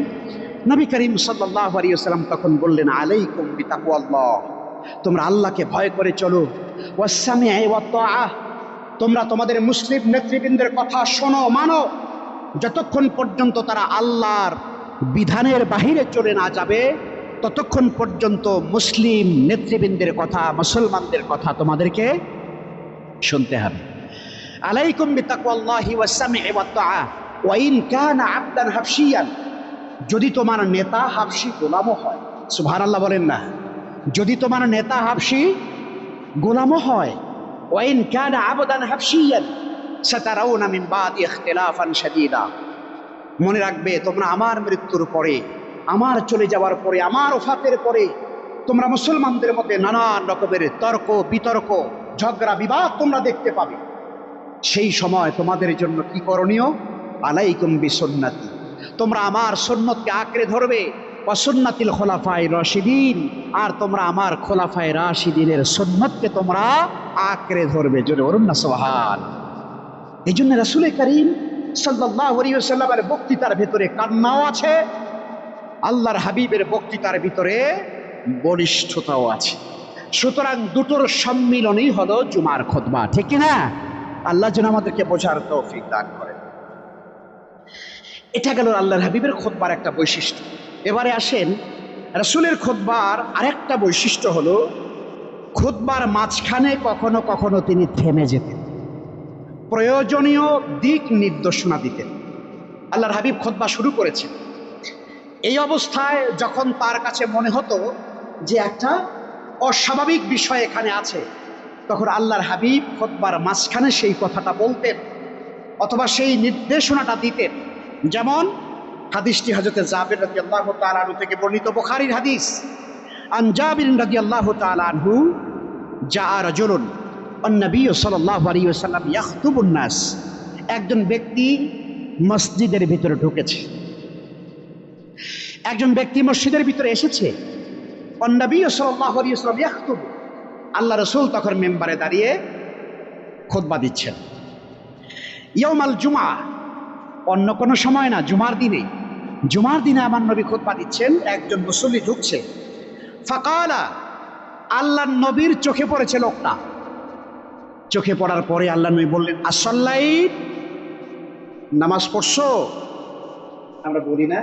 নবী করিম সাল্লাল্লাহু আলাইহি ওয়াসাল্লাম তখন বললেন, আলাইকুম বিতাকওয়াল্লাহ, তোমরা আল্লাহকে ভয় করে চলো। ওয়াসসামি'i ওয়াত তাআহ, তোমরা তোমাদের মুসলিম নেতৃবৃন্দের কথা শোনো, মানো, যতক্ষণ পর্যন্ত তারা আল্লাহর বিধানের বাহিরে চলে না যাবে ততক্ষণ পর্যন্ত মুসলিম নেতৃবৃন্দের কথা, মুসলমানদের কথা তোমাদেরকে শুনতে হবে। আলাইকুম বিতাকওয়াল্লাহি ওয়াসসামি'i ওয়াত তাআহ ওয়া ইন কানা আবদান হাবশিয়ান, যদি তোমার নেতা হাবশি গোলামও হয়। সুবহানাল্লাহ বলেন না। যদি তোমার নেতা হাবশি গোলামও হয়, ওয়া ইন কানা আবদান হাবশিয়ান সাতারাউনা মিন বাদি ইখতিলাফান শাদীদা, মনে রাখবে তোমরা আমার মৃত্যুর পরে, আমার চলে যাওয়ার পরে, আমার ওফাতের পরে তোমরা মুসলমানদের মধ্যে নানান রকমের তর্ক বিতর্ক, ঝগড়া বিবাদ তোমরা দেখতে পাবে। সেই সময় তোমাদের জন্য কি করণীয়? আলাইকুম বিসুন্নতি, তোমরা আমার সুন্নতকে আঁকড়ে ধরবে, ওয়া সুন্নাতিল খুলাফায়ে রাশিদিন, আর তোমরা আমার খুলাফায়ে রাশিদিনের সুন্নতকে তোমরা আঁকড়ে ধরবে। জোরে বলুন না সুবহান। এই জন্য রাসূল করিম সাল্লাল্লাহু আলাইহি ওয়াসাল্লামের বক্তৃতার ভিতরে কান্নাও আছে, আল্লাহর হাবিবের বক্তৃতার ভিতরে বলিষ্ঠতাও আছে। সুতরাং দুটোর সম্মিলনই হলো জুমার খুতবা, ঠিক কি না? আল্লাহ যেন আমাদেরকে বোঝার তৌফিক দান করেন। এটা গেল আল্লাহর হাবিবের খুতবার একটা বৈশিষ্ট্য। এবারে আসেন, রাসূলের খুতবার আরেকটা বৈশিষ্ট্য হলো, খুতবার মাঝখানে কখনো কখনো তিনি থেমে যেতেন, প্রয়োজনীয় দিক নির্দেশনা দিতেন। আল্লাহর হাবিব খুতবা শুরু করেছেন, এই অবস্থায় যখন তার কাছে মনে হতো যে একটা অস্বাভাবিক বিষয় এখানে আছে, তখন আল্লাহর হাবিব খুতবার মাঝখানে সেই কথাটা বলতেন অথবা সেই নির্দেশনাটা দিতেন। যেমন হাদিসটি হযরত জাবির রাদিয়াল্লাহু তাআলা আনহু থেকে বর্ণিত, বুখারীর হাদিস। আন জাবির রাদিয়াল্লাহু তাআলা আনহু জাআ রাজুলুন আন-নবী সাল্লাল্লাহু আলাইহি ওয়াসাল্লাম ইয়াখতুবুন নাস, একজন ব্যক্তি মসজিদের ভিতরে ঢুকেছে, একজন ব্যক্তি মসজিদের ভিতরে এসেছে। আন-নবী সাল্লাল্লাহু আলাইহি ওয়াসাল্লাম ইয়াখতুব, আল্লাহ রাসূল তখন মিম্বারে দাঁড়িয়ে খুতবা দিচ্ছেন। ইয়াউমাল জুমআ, অন্য কোনো সময় না, জুমার দিনে। জুমার দিনে আমার নবী খুতবা দিচ্ছেন, একজন মুসল্লি ঢুকছে। ফাকালা, আল্লাহর নবীর চোখে পড়েছে লোকটা। চোখে পড়ার পরে আল্লাহ নবী বললেন, আসসাল্লাইত, নামাজ পড়ছো? আমরা বলি না,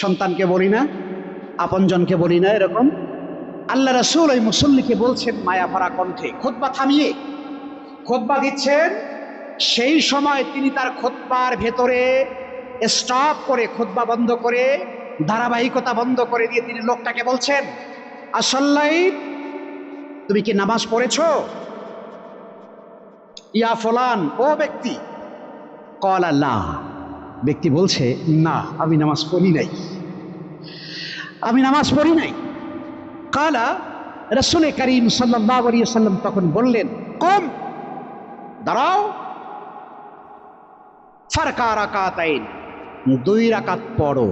সন্তানকে বলি না, আপনজনকে বলি না, এরকম। আল্লাহ রাসূল ওই মুসল্লিকে বলছেন মায়া ভরা কণ্ঠে, খুতবা থামিয়ে খুতবা দিচ্ছেন। সেই সময় তিনি তার খুতবার ভেতরে স্টপ করে, খুতবা বন্ধ করে, ধারাবাহিকতা বন্ধ করে দিয়ে তিনি লোকটাকে বলছেন, আসসাল্লাইত, তুমি কি নামাজ পড়েছো? ইয়া ফুলান, ও ব্যক্তি। ক্বালা লা, ব্যক্তি বলছে, না, আমি নামাজ পড়ি নাই, আমি নামাজ পড়ি নাই। ক্বালা, রাসূল করিম সাল্লাল্লাহু আলাইহি ওয়াসাল্লাম তখন বললেন, কুম, দাঁড়াও। ফারকা রাকাতাইন, 2 রাকাত পড়ো,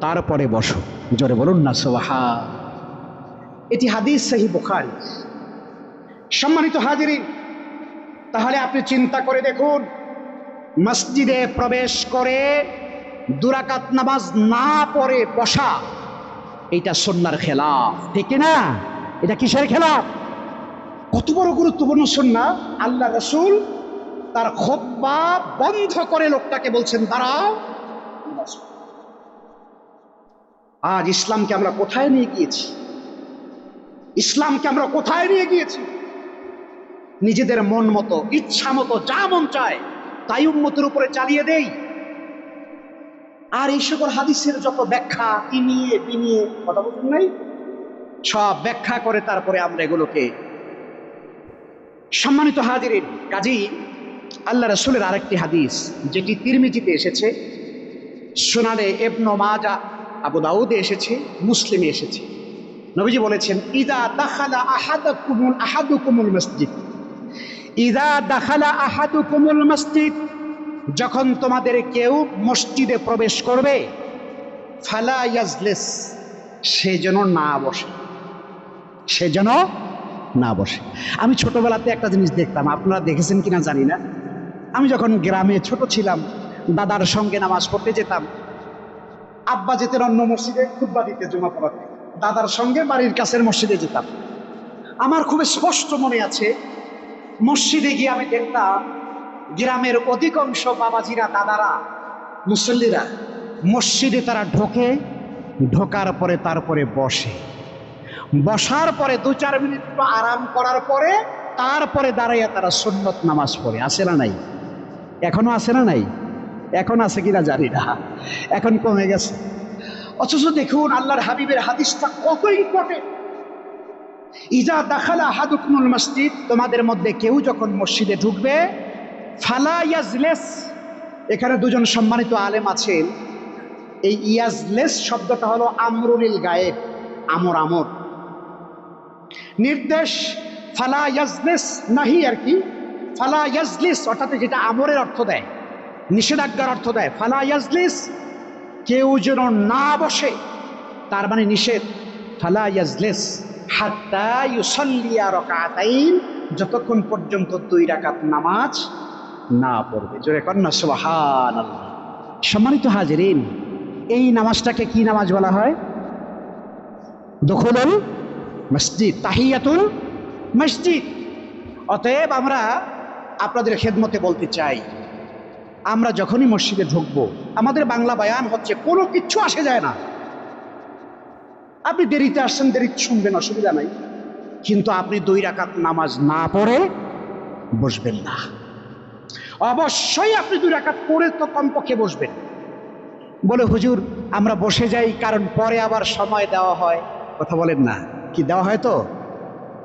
তারপরে বসো। জোরে বলুন না সুবহান। এটি হাদিস সহিহ বুখারী। সম্মানিত হাজিরিন, তাহলে আপনি চিন্তা করে দেখুন, মসজিদে প্রবেশ করে 2 রাকাত নামাজ না পড়ে বসা, এটা সুন্নাহর খেলাফ, ঠিক না? এটা কিসের খেলাফ? কত বড় গুরুত্বপূর্ণ সুন্নাহ। আল্লাহ রাসূল তার খুতবা বন্ধ করে লোকটাকে বলছেন, দাঁড়াও। আজ ইসলামকে আমরা কোথায় নিয়ে গিয়েছি? ইসলামকে আমরা কোথায় নিয়ে গিয়েছি? নিজেদের মন মতো, ইচ্ছা মতো, যা মন চায় তাই উম্মতের উপরে চালিয়ে দেই। আর এই সকল হাদিসের যত ব্যাখ্যা ইনিয়ে বিনিয়ে কথা বলুন নাই, সব ব্যাখ্যা করে তারপরে আমরা এগুলোকে। সম্মানিত হাজিরিন, কাজী আল্লাহ রাসূলের আরেকটি হাদিস যেটি তিরমিজিতে এসেছে, সুনানে ইবনে মাজাহ, আবু দাউদে এসেছে, মুসলিমে এসেছে। নবীজি বলেছেন, ইযা দাখালা আহাদুকুমুল মসজিদ, ইযা দাখালা আহাদুকুমুল মসজিদ, যখন তোমাদের কেউ মসজিদে প্রবেশ করবে, ফালা ইয়াজলিস, সে যেন না বসে, সে যেন না বসে। আমি ছোটবেলাতে একটা জিনিস দেখতাম, আপনারা দেখেছেন কিনা জানি না। আমি যখন গ্রামে ছোট ছিলাম, দাদার সঙ্গে নামাজ পড়তে যেতাম। আব্বা যেতেন অন্য মসজিদে খুতবা দিতে, জুমা পড়াতে, দাদার সঙ্গে বাড়ির কাছের মসজিদে যেতাম। আমার খুব স্পষ্ট মনে আছে, মসজিদে গিয়ে আমি দেখতাম গ্রামের অধিকাংশ বাবাজিরা, দাদারা, মুসল্লিরা মসজিদে তারা ঢোকে, ঢোকার পরে তারপরে বসে, বসার পরে 2-4 মিনিট আরাম করার পরে তারপরে দাঁড়াইয়া তারা সুন্নত নামাজ পড়ে। আছে না নাই? এখনো আছে না নাই? এখন আছে কিনা জানি না, এখন কমে গেছে। অথচ দেখুন আল্লাহর হাবিবের হাদিসটা কত ইম্পর্টেন্ট। ইজা দাখালা আহাদুকুমুল মসজিদ, তোমাদের মধ্যে কেউ যখন মসজিদে ঢুকবে, ফালা ইয়াজলিস, এখানে দুজন সম্মানিত আলেম আছেন। এই ইয়াজলিস শব্দটা হলো আমরুল গায়েব, আমর আমর নির্দেশ। ফালা ইয়াজলিস নাহি আর কি, ফালা ইয়াজলিস অর্থাৎ যেটা আমরের অর্থ দেয়, নিষেধাজ্ঞার অর্থ দেয়। ফালা ইয়াজলিস, কেউ যেন না বসে, তার মানে নিষেধ। ফালা ইয়াজলিস হাত্তা ইউসাল্লিয়া রাকাতাইন, যতক্ষণ পর্যন্ত 2 রাকাত নামাজ না পড়বে। জোরে কন্যা সুবহানাল্লাহ। সম্মানিত হাজিরিন, এই নামাজটাকে কি নামাজ বলা হয়? দুখুলুল মসজিদ, তাহিয়াতুল মসজিদ। অতএব আমরা আপনাদের খেদমতে বলতে চাই, আমরা যখনই মসজিদে ঢুকবো, আমাদের বাংলা বয়ান হচ্ছে, কোনো কিচ্ছু আসে যায় না। আপনি দেরিতে আসছেন, দেরিতে শুনবেন, অসুবিধা নাই, কিন্তু আপনি 2 রাকাত নামাজ না পড়ে বসবেন না। অবশ্যই আপনি 2 রাকাত পড়ে তো কমপক্ষে বসবেন। বলে হুজুর আমরা বসে যাই কারণ পরে আবার সময় দেওয়া হয়। কথা বলেন না, কি দেওয়া হয়? তো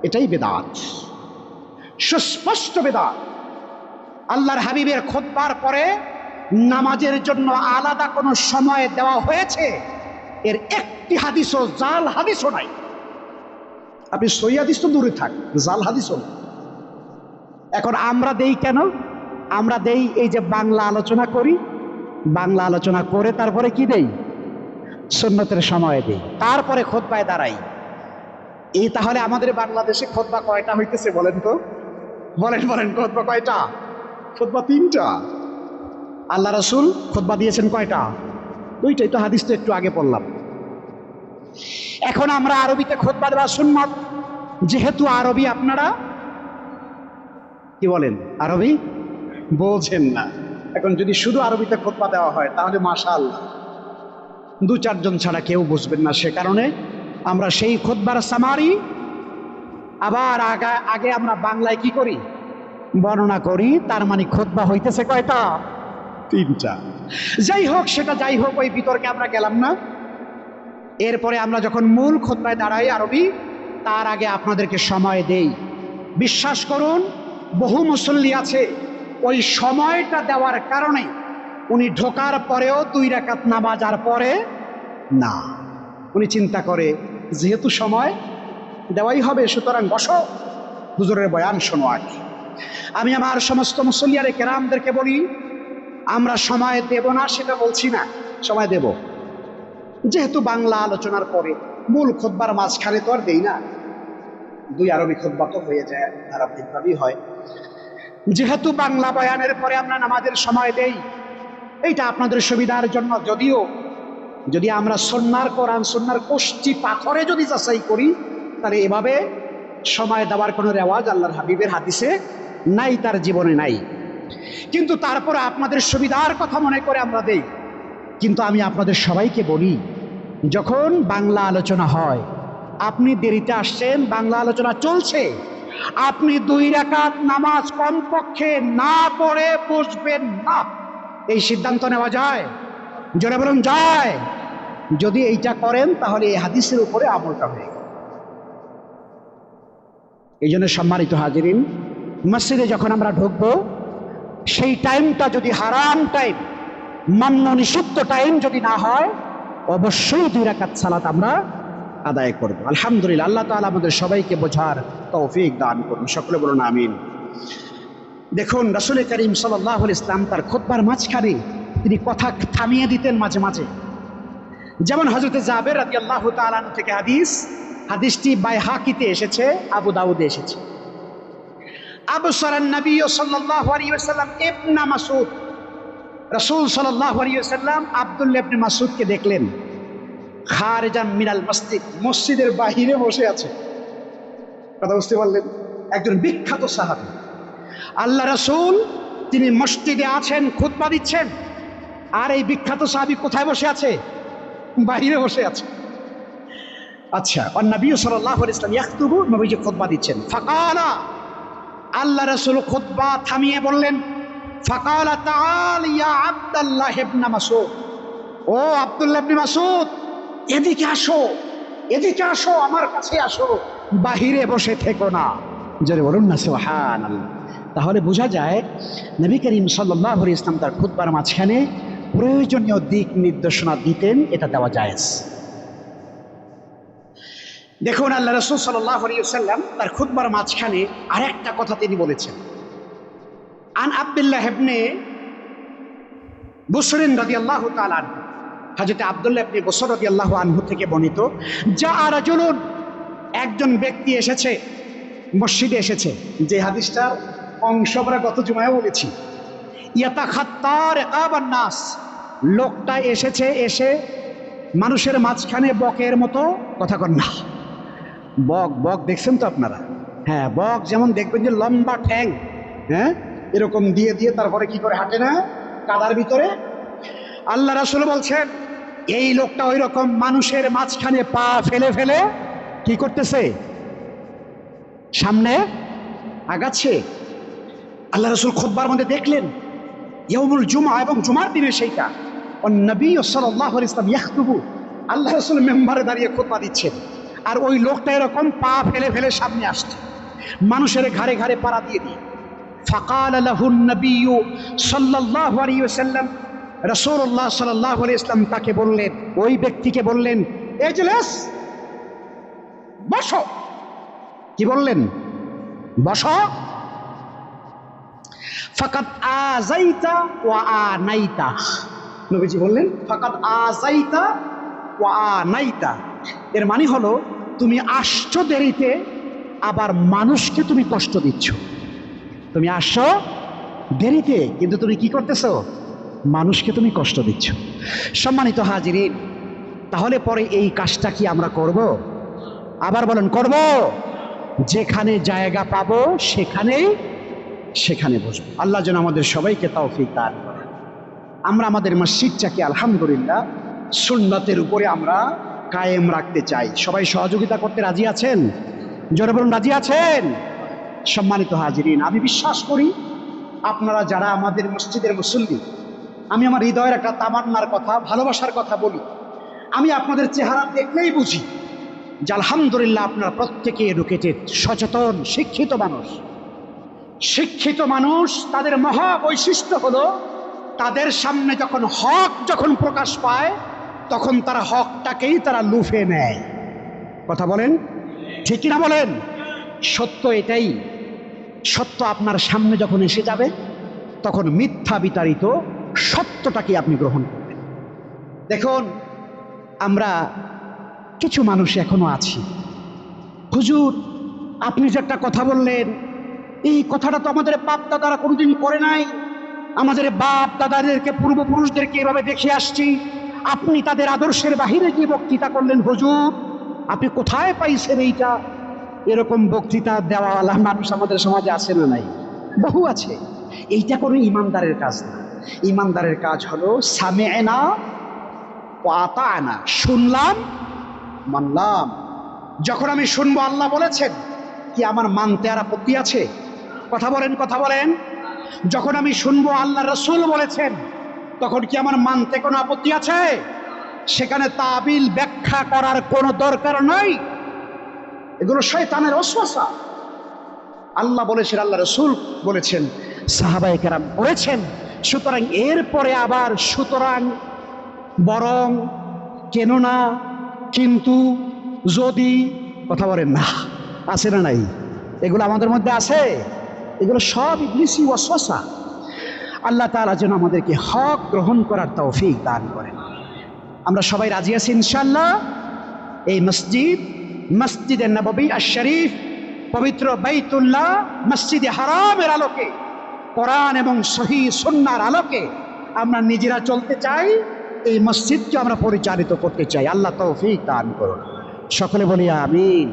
এটাই বেদাত, সুস্পষ্ট বেদাত। আল্লাহর হাবিবের খুতবার পরে নামাজের জন্য আলাদা কোনো সময় দেওয়া হয়েছে, এর একটি হাদিসও, জাল হাদিসও নাই। আপনি সই হাদিস তো দূরে থাক, জাল হাদিসও নাই। এখন আমরা দেই কেন? আমরা দেই এই যে বাংলা আলোচনা করি, বাংলা আলোচনা করে তারপরে কি দেই? সুন্নতের সময় দেই, তারপরে খুতবায় দাঁড়াই। এই তাহলে আমাদের বাংলাদেশে খুতবা কয়টা হইতেছে বলেন তো? বলেন বলেন, খুতবা কয়টা? খুতবা 3টা। আল্লাহ রাসূল খুতবা দিয়েছেন কয়টা? 2টাই। তো হাদিস তো একটু আগে পড়লাম। এখন আমরা আরবিতে খুতবা দেওয়া সুন্নাত, যেহেতু আরবি আপনারা কি বলেন, আরবি বোঝেন না। এখন যদি শুধু আরবিতে খুতবা দেওয়া হয় তাহলে মাশাআল্লাহ 2-4 জন ছাড়া কেউ বুঝবেন না। সে কারণে আমরা সেই খুতবার সামারি আবার আগে আমরা বাংলায় কি করি? বর্ণনা করি। তার মানে খুতবা হইতেছে কয়টা? 3টা। যাই হোক, সেটা যাই হোক, ওই বিতর্কে আমরা গেলাম না। এরপরে আমরা যখন মূল খুতবায় দাঁড়াই আরবি, তার আগে আপনাদেরকে সময় দেই। বিশ্বাস করুন, বহু মুসল্লি আছে ওই সময়টা দেওয়ার কারণে উনি ঢোকার পরেও 2 রাকাত নামাজ আর পড়ে না। উনি চিন্তা করে যেহেতু সময় দেওয়াই হবে, সুতরাং বসো, হুজুরের বয়ান শোনো। আগে আমি আমার সমস্ত মুসল্লিয়ারে কেরামদেরকে বলি, আমরা সময় দেব না সেটা বলছি না, সময় দেব। যেহেতু বাংলা আলোচনার পরে মূল খুতবার মাঝখানে তো আর দেই না, 2 আরবি খুতবা তো হয়ে যায়, ধারাবাহিকভাবেই হয়। যেহেতু বাংলা বয়ানের পরে আমরা নামাজের সময় দেই, এইটা আপনাদের সুবিধার জন্য। যদিও যদি আমরা সুন্নাহর কোরআন সুন্নাহর কষ্টি পাথরে যদি যাচাই করি, তাহলে এভাবে সময় দেওয়ার কোনো রেওয়াজ আল্লাহর হাবিবের হাদিসে নাই, তার জীবনে নাই। কিন্তু তারপরে আপনাদের সুবিধার কথা মনে করে আমরা দেই। কিন্তু আমি আপনাদের সবাইকে বলি, যখন বাংলা আলোচনা হয়, আপনি দেরিতে আসছেন, বাংলা আলোচনা চলছে, আপনি 2 রাকাত নামাজ কমপক্ষে না পড়ে বসবেন না। এই সিদ্ধান্ত নেওয়া যায়? জোরে বলুন যায়। যদি এইটা করেন তাহলে এই হাদিসের উপরে আমলটা হয়ে গেল। এই জন্য সম্মানিত হাজিরিন, মসজিদে যখন আমরা ঢুকবো সেই টাইমটা যদি হারাম টাইম, মান্য নিষিদ্ধ টাইম যদি না হয়, অবশ্যই 2 রাকাত সালাত আমরা আদায় করব। আলহামদুলিল্লাহ, আল্লাহ তাআলা আমাদের সবাইকে বোঝার তৌফিক দান করুন। সকলে বলুন আমিন। দেখুন, রাসূল করিম সাল্লাল্লাহু আলাইহি ওয়াসাল্লাম তার খুতবার মাঝখানে তিনি কথা থামিয়ে দিতেন মাঝে মাঝে। যেমন হযরত জাবের রাদিয়াল্লাহু তাআলা আনহু থেকে হাদিসটি বাইহাকিতে এসেছে, আবু দাউদে এসেছে। আবসারান নবী সাল্লাল্লাহু আলাইহি ওয়াসাল্লাম ইবনে মাসউদ, রাসূল সাল্লাল্লাহু আলাইহি ওয়াসাল্লাম আব্দুল্লাহ ইবনে মাসউদকে দেখলেন খারিজাম মিনাল মসজিদ, মসজিদের বাহিরে বসে আছে। কথা বুঝতে পারলেন? একজন বিখ্যাত সাহাবী, আল্লাহ রাসূল তিনি মসজিদে আছেন, খুতবা দিচ্ছেন, আর এই বিখ্যাত সাহাবী কোথায় বসে আছে? বাহিরে বসে আছে। আচ্ছা, আর নবী সাল্লাল্লাহু আলাইহি ওয়াসাল্লাম ইয়াখতুবু, নবীজি খুতবা দিচ্ছেন। ফাকালা, আল্লাহ রাসূল খুতবা থামিয়ে বললেন, ফাকালা তাআল ইয়া আব্দুল্লাহ ইবনে মাসউদ, ও আব্দুল্লাহ ইবনে মাসউদ, এদিকে আসো, এদিকে আসো, আমার কাছে আসো, বাহিরে বসে থেকো না। জোরে বলুন না সুবহানাল্লাহ। তাহলে বোঝা যায় নবী করিম সাল্লাল্লাহু আলাইহি ওয়াসাল্লাম তার খুতবার মাঝখানে প্রয়োজনীয় দিক নির্দেশনা দিতেন, এটা দেওয়া জায়েজ। দেখুন, আল্লাহ রাসূল সাল্লাল্লাহু আলাইহি ওয়াসাল্লাম তার খুতবার মাঝখানে আরেকটা কথা তিনি বলেছেন। আন আব্দুল্লাহ ইবনে বুসর রাদিয়াল্লাহু তাআলা আনহু, হযরত আব্দুল্লাহ ইবনে বুসর রাদিয়াল্লাহু আনহু থেকে বর্ণিত, যা রাজুলুন, একজন ব্যক্তি এসেছে, মসজিদে এসেছে, যে হাদিসটার অংশ আমরা গত জুমায় বলেছি। ইয়াতাখাত্তার আবান নাস, লোকটা এসেছে, এসে মানুষের মাঝখানে বকের মতো, কথা কন না, বক দেখছেন তো আপনারা? হ্যাঁ, বক যেমন দেখবেন যে লম্বা ঠ্যাং, হ্যাঁ, এরকম দিয়ে দিয়ে তারপরে কি করে হাঁটে না কাদার ভিতরে। আল্লাহ রাসূল বলছেন এই লোকটা ওই রকম মানুষের মাঝখানে পা ফেলে ফেলে কি করতেছে? সামনে আগাচ্ছে। আল্লাহ রাসূল খুতবার মধ্যে দেখলেন ইয়াউমুল জুমআ, এবং জুমার দিনে সেইটা, ও নবী সাল্লাল্লাহু আলাইহি ওয়াসাল্লাম ইয়াখতুবু, আল্লাহ রাসূল মেম্বারে দাঁড়িয়ে খুতবা দিচ্ছেন, আর ওই লোকটা এরকম পা ফেলে ফেলে সামনে আসছে, মানুষের ঘাড়ে ঘাড়ে পাড়া দিয়ে দিয়ে। ফাকালা লাহুন নবী সাল্লাল্লাহু আলাইহি ওয়াসাল্লাম, রাসূলুল্লাহ সাল্লাল্লাহু আলাইহি ওয়াসাল্লাম তাকে বললেন, ওই ব্যক্তিকে বললেন, ইজলিস, বসো। কি বললেন? বসো। ফাকাদ আযাইতা ওয়া আনাইতা, নবীজি বললেন ফাকাদ আযাইতা ওয়া আনাইতা, এর মানে হলো তুমি আসছো দেরিতে, আবার মানুষকে তুমি কষ্ট দিচ্ছ। তুমি আসছো দেরিতে, কিন্তু তুমি কি করতেছো? মানুষকে তুমি কষ্ট দিচ্ছ। সম্মানিত হাজিরিন, তাহলে পরে এই কাজটা কি আমরা করব? আবার বলেন, করব। যেখানে জায়গা পাবো সেখানে বসবো। আল্লাহ যেন আমাদের সবাইকে তৌফিক দান করেন। আমরা আমাদের মসজিদটাকে আলহামদুলিল্লাহ সুন্নতের উপরে আমরা কায়েম রাখতে চাই। সবাই সহযোগিতা করতে রাজি আছেন? জোরে বলুন, রাজি আছেন? সম্মানিত হাজিরিন, আমি বিশ্বাস করি আপনারা যারা আমাদের মসজিদের মুসল্লি, আমি আমার হৃদয়ের একটা তামান্নার কথা, ভালোবাসার কথা বলি, আমি আপনাদের চেহারা দেখলেই বুঝি যে আলহামদুলিল্লাহ আপনারা প্রত্যেকে এডুকেটেড, সচেতন, শিক্ষিত মানুষ। শিক্ষিত মানুষ তাদের মহা বৈশিষ্ট্য হলো তাদের সামনে যখন প্রকাশ পায় তখন তারা হকটাকেই তারা লুফে নেয়। কথা বলেন, ঠিক কিনা বলেন? সত্য এটাই, সত্য আপনার সামনে যখন এসে যাবে তখন মিথ্যা বিতাড়িত সত্যটাকে আপনি গ্রহণ করবেন। দেখুন, আমরা কিছু মানুষ এখনো আছি, হুজুর আপনি যে একটা কথা বললেন, এই কথাটা তো আমাদের বাপ দাদারা কোনোদিন করে নাই, আমাদের বাপ দাদাদেরকে, পূর্বপুরুষদেরকে এভাবে দেখে আসছি, আপনি তাদের আদর্শের বাহিরে গিয়ে বক্তৃতা করলেন, হুজুর আপনি কোথায় পাইছেন এইটা? এরকম বক্তৃতা দেওয়াওয়ালা মানুষ আমাদের সমাজে আছে না নাই? বহু আছে। এইটা কোনো ইমানদারের কাজ না। ইমানদারের কাজ হলো সামি'না ওয়া আতা'না, শুনলাম মানলাম। যখন আমি শুনবো আল্লাহ বলেছেন, কি আমার মানতে আর আপত্তি আছে? কথা বলেন, কথা বলেন। যখন আমি শুনবো আল্লাহ রাসূল বলেছেন, তখন কি আমার মানতে কোনো আপত্তি আছে? সেখানে তাবিল ব্যাখ্যা করার কোনো দরকার নাই। এগুলো শয়তানের ওয়াসওয়াসা। আল্লাহ বলেছেন, আল্লাহ রাসূল বলেছেন, সাহাবায়ে কেরাম বলেছেন। সুতরাং এরপরে আবার সুতরাং, বরং, কেননা, কিন্তু, যদি, কথা বলেন না, আছে না নাই? এগুলো আমাদের মধ্যে আছে। এগুলো সব ইবলিসি ওয়াসওয়াসা। আল্লাহ তাআলা যেন আমাদেরকে হক গ্রহণ করার তৌফিক দান করেন। আমরা সবাই রাজি আছি ইনশাআল্লাহ। এই মসজিদে নববী আশ-শরীফ, পবিত্র বাইতুল্লাহ, মসজিদে হারামের আলোকে, কোরআন এবং সহিহ সুন্নাহর আলোকে আমরা নিজেরা চলতে চাই। এই মসজিদকে আমরা পরিচালিত করতে চাই। আল্লাহ তৌফিক দান করুন। সকলে বলি আমিন।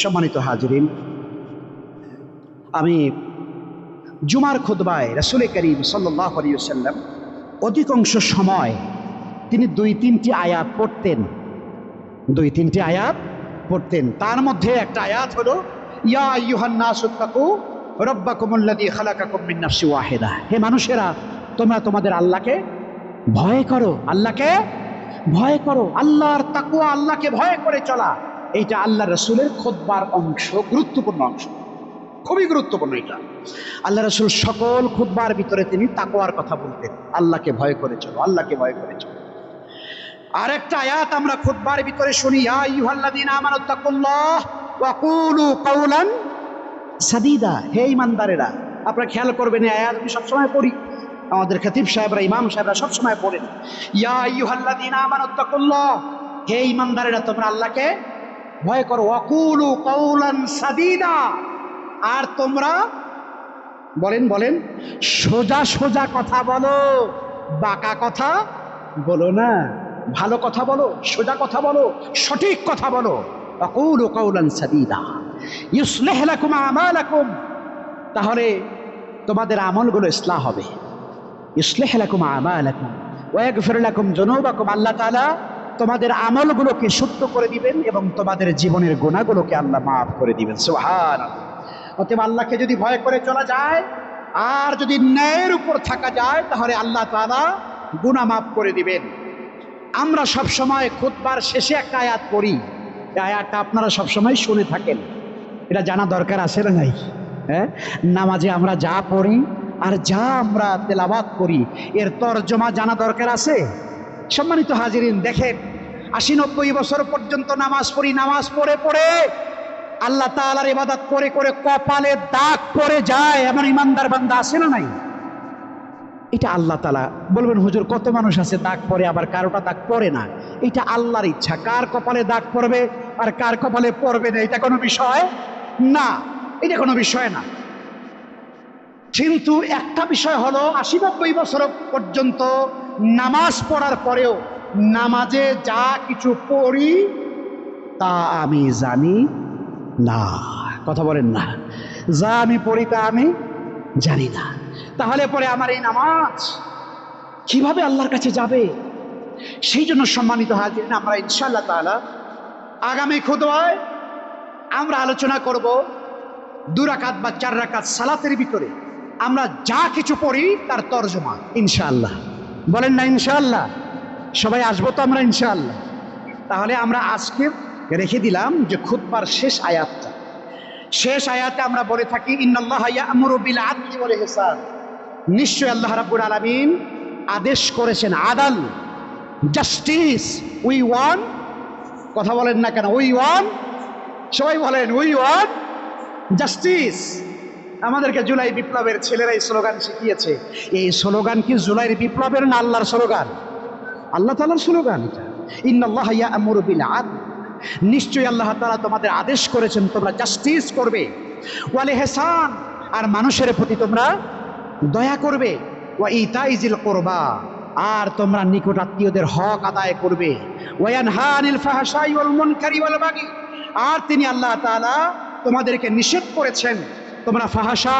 সম্মানিত হাজিরিন, আমি জুমার খুতবায় রাসূল করিম সাল্লাল্লাহু আলাইহি ওয়াসাল্লাম অধিকাংশ সময় তিনি 2-3টি আয়াত পড়তেন। 2-3টি আয়াত পড়তেন। তার মধ্যে একটা আয়াত হলো, ইয়া আইয়ুহান নাসুত্তাকু রাব্বাকুমুল্লাযী খালাকাকুম মিন নাফসিন ওয়াহিদা। হে মানুষেরা, তোমরা তোমাদের আল্লাহকে ভয় করো। আল্লাহকে ভয় করো। আল্লাহর তাকওয়া, আল্লাহকে ভয় করে চলা, এইটা আল্লাহ রাসূলের খুতবার অংশ, গুরুত্বপূর্ণ অংশ, খুবই গুরুত্বপূর্ণ। এটা আল্লাহ রাসূল সকল খুতবার ভিতরে তিনি তাকওয়ার কথা বলতেন। আল্লাহকে ভয় করে চলো, আল্লাহকে ভয় করে চলো। আরেকটা আয়াত আমরা খুতবার ভিতরে শুনি, ইয়া আইয়ুহাল্লাযীনা আমানুত্তাকুল্লাহ ওয়া কুলু কাওলান সাদীদা। হে ঈমানদারেরা, আপনারা খেয়াল করবেন, এই আয়াত আমি সবসময় পড়ি, আমাদের খতিব সাহেবরা, ইমাম সাহেবরা সবসময় পড়েন, ইয়া আইয়ুহাল্লাযীনা আমানুত্তাকুল্লাহ। হে ঈমানদারেরা, তোমরা আল্লাহকে ভয় করো। ওয়া কুলু কাওলান সাদীদা। আর তোমরা বলেন সোজা সোজা কথা বলো, বাঁকা কথা বলো না। ভালো কথা বলো, সোজা কথা বলো, সঠিক কথা বলো। আকুলু কাওলান সাদীদা ইউসলিহ লাকুম আমালাকুম। তাহলে তোমাদের আমলগুলো ইসলাহ হবে। ইউসলিহ লাকুম আমালাকুম ওয়া ইয়াগফির লাকুম যুনুবাকুম। আল্লাহ তাআলা তোমাদের আমলগুলোকে শুদ্ধ করে দিবেন এবং তোমাদের জীবনের গুনাহগুলোকে আল্লাহ মাফ করে দিবেন। সুবহানাল্লাহ। অতএব আল্লাহকে যদি ভয় করে চলা যায় আর যদি ন্যায়ের উপর থাকা যায়, তাহলে আল্লাহ তাআলা গুনাহ মাফ করে দিবেন। আমরা সব সময় খুতবার শেষে একটা আয়াত পড়ি। এই আয়াতটা আপনারা সব সময় শুনে থাকেন। এটা জানা দরকার আছে না নাই? হ্যাঁ, নামাজে আমরা যা পড়ি আর যা আমরা তেলাওয়াত করি, এর তরজমা জানা দরকার আছে। সম্মানিত হাজিরিন, দেখেন, 80-90 বছর পর্যন্ত নামাজ পড়ি, নামাজ পড়ে পড়ে আল্লাহ তাআলার ইবাদত করে করে কপালে দাগ পড়ে যায়, এমন ইমানদার বান্দা আছে না নাই? এটা আল্লাহ তাআলা বলবেন, হুজুর কত মানুষ আছে দাগ পড়ে, আবার কারোটা দাগ পড়ে না। এটা আল্লাহর ইচ্ছা, কার কপালে দাগ পড়বে আর কার কপালে পড়বে না, এটা কোনো বিষয় না। এটা কোনো বিষয় না। কিন্তু একটা বিষয় হলো, 80-90 বছর পর্যন্ত নামাজ পড়ার পরেও নামাজে যা কিছু পড়ি তা আমি জানি না। কথা বলেন না? যা আমি পড়ি তা আমি জানি না। তাহলে পরে আমার এই নামাজ কিভাবে আল্লাহর কাছে যাবে? সেই জন্য সম্মানিত হাজিরিন, আমরা ইনশাআল্লাহ তাআলা আগামী খুতবায় আমরা আলোচনা করব 2 রাকাত বা 4 রাকাত সালাতের ভিতরে আমরা যা কিছু পড়ি তার তরজমা ইনশাআল্লাহ। বলেন না ইনশাআল্লাহ? সবাই আসবো তো আমরা ইনশাআল্লাহ? তাহলে আমরা আজকে রেখে দিলাম যে খুতবার শেষ আয়াতটা। শেষ আয়াতে আমরা বলে থাকি, ইন্নাল্লাহা ইয়া'মুরু বিল আদলি ওয়াল ইহসান। নিশ্চয় আল্লাহ রাব্বুল আলামিন আদেশ করেছেন আদাল, জাস্টিস। উই ওয়ান, কথা বলেন না কেন? উই ওয়ান, সবাই বলেন উই ওয়ান জাস্টিস। আমাদেরকে জুলাই বিপ্লবের ছেলেরা এই স্লোগান শিখিয়েছে। এই স্লোগান কি জুলাইয়ের বিপ্লবের না আল্লাহর স্লোগান? আল্লাহ তাআলার স্লোগান এটা। ইন্নাল্লাহা ইয়া'মুরু বিল আদল, নিশ্চয়ই আল্লাহ তাআলা তোমাদের আদেশ করেছেন তোমরা জাস্টিস করবে। ওয়াল ইহসান, আর মানুষের প্রতি তোমরা দয়া করবে। ওয়া ইতাইজিল কুরবা, আর তোমরা নিকট আত্মীয়দের হক আদায় করবে। ওয়া ইয়ানহা আনিল ফাহশাই ওয়াল মুনকারি ওয়াল বাগি, আর তিনি আল্লাহ তাআলা তোমাদেরকে নিষেধ করেছেন তোমরা ফাহাশা,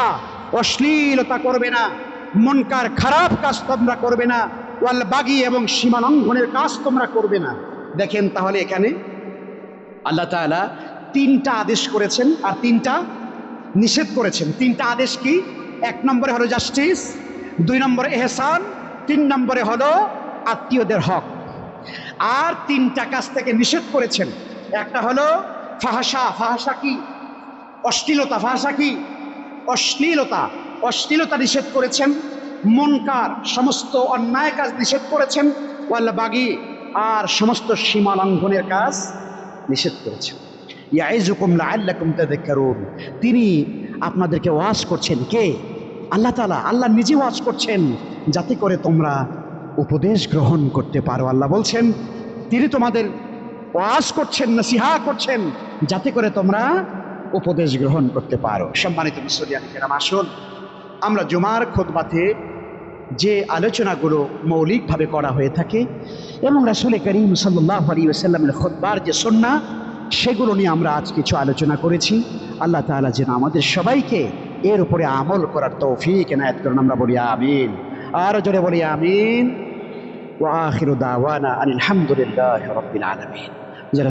অশ্লীলতা করবে না, মুনকার খারাপ কাজ তোমরা করবে না, ওয়াল বাগি, এবং সীমা লঙ্ঘনের কাজ তোমরা করবে না। দেখেন, তাহলে এখানে আল্লাহ তাআলা 3টা আদেশ করেছেন আর 3টা নিষেধ করেছেন। 3টা আদেশ কি? 1 নম্বরে হলো জাস্টিস, 2 নম্বরে ইহসান, 3 নম্বরে হলো আত্মীয়দের হক। আর 3টা কাজ থেকে নিষেধ করেছেন। একটা হলো ফাহাশা। ফাহাশা কি? অশ্লীলতা। ফাহাশা কি? অশ্লীলতা। অশ্লীলতা নিষেধ করেছেন। মুনকার, সমস্ত অন্যায় কাজ নিষেধ করেছেন। ওয়াল বাগি, আর সমস্ত সীমা লঙ্ঘনের কাজ নিষেধ করেছেন। ইয়াইজুকুম লাআল্লাকুম তাযাক্কারুন। তিনি আপনাদেরকে ওয়াজ করছেন। কে? আল্লাহ তাআলা। আল্লাহ নিজে ওয়াজ করছেন যাতে করে তোমরা উপদেশ গ্রহণ করতে পারো। আল্লাহ বলছেন তিনি তোমাদের ওয়াজ করছেন, নসিহা করছেন যাতে করে তোমরা উপদেশ গ্রহণ করতে পারো। সম্মানিত মুসলিয়ান কেরাম, আসুন আমরা জুমার খুতবাতে যে আলোচনাগুলো মৌলিকভাবে করা হয়ে থাকে এবং রাসূল করিম সাল্লাল্লাহু আলাইহি ওয়াসাল্লামের খুতবার যে সুন্নাহ, সেগুলো নিয়ে আমরা আজ কিছু আলোচনা করেছি। আল্লাহ তাআলা যেন আমাদের সবাইকে এর উপরে আমল করার তৌফিক এনায়েত করুন। আমরা বলি আমিন। আর জোরে বলি আমিন। ওয়া আখিরু দাওয়ানা আনিল হামদুলিল্লাহি রাব্বিল আলামিন।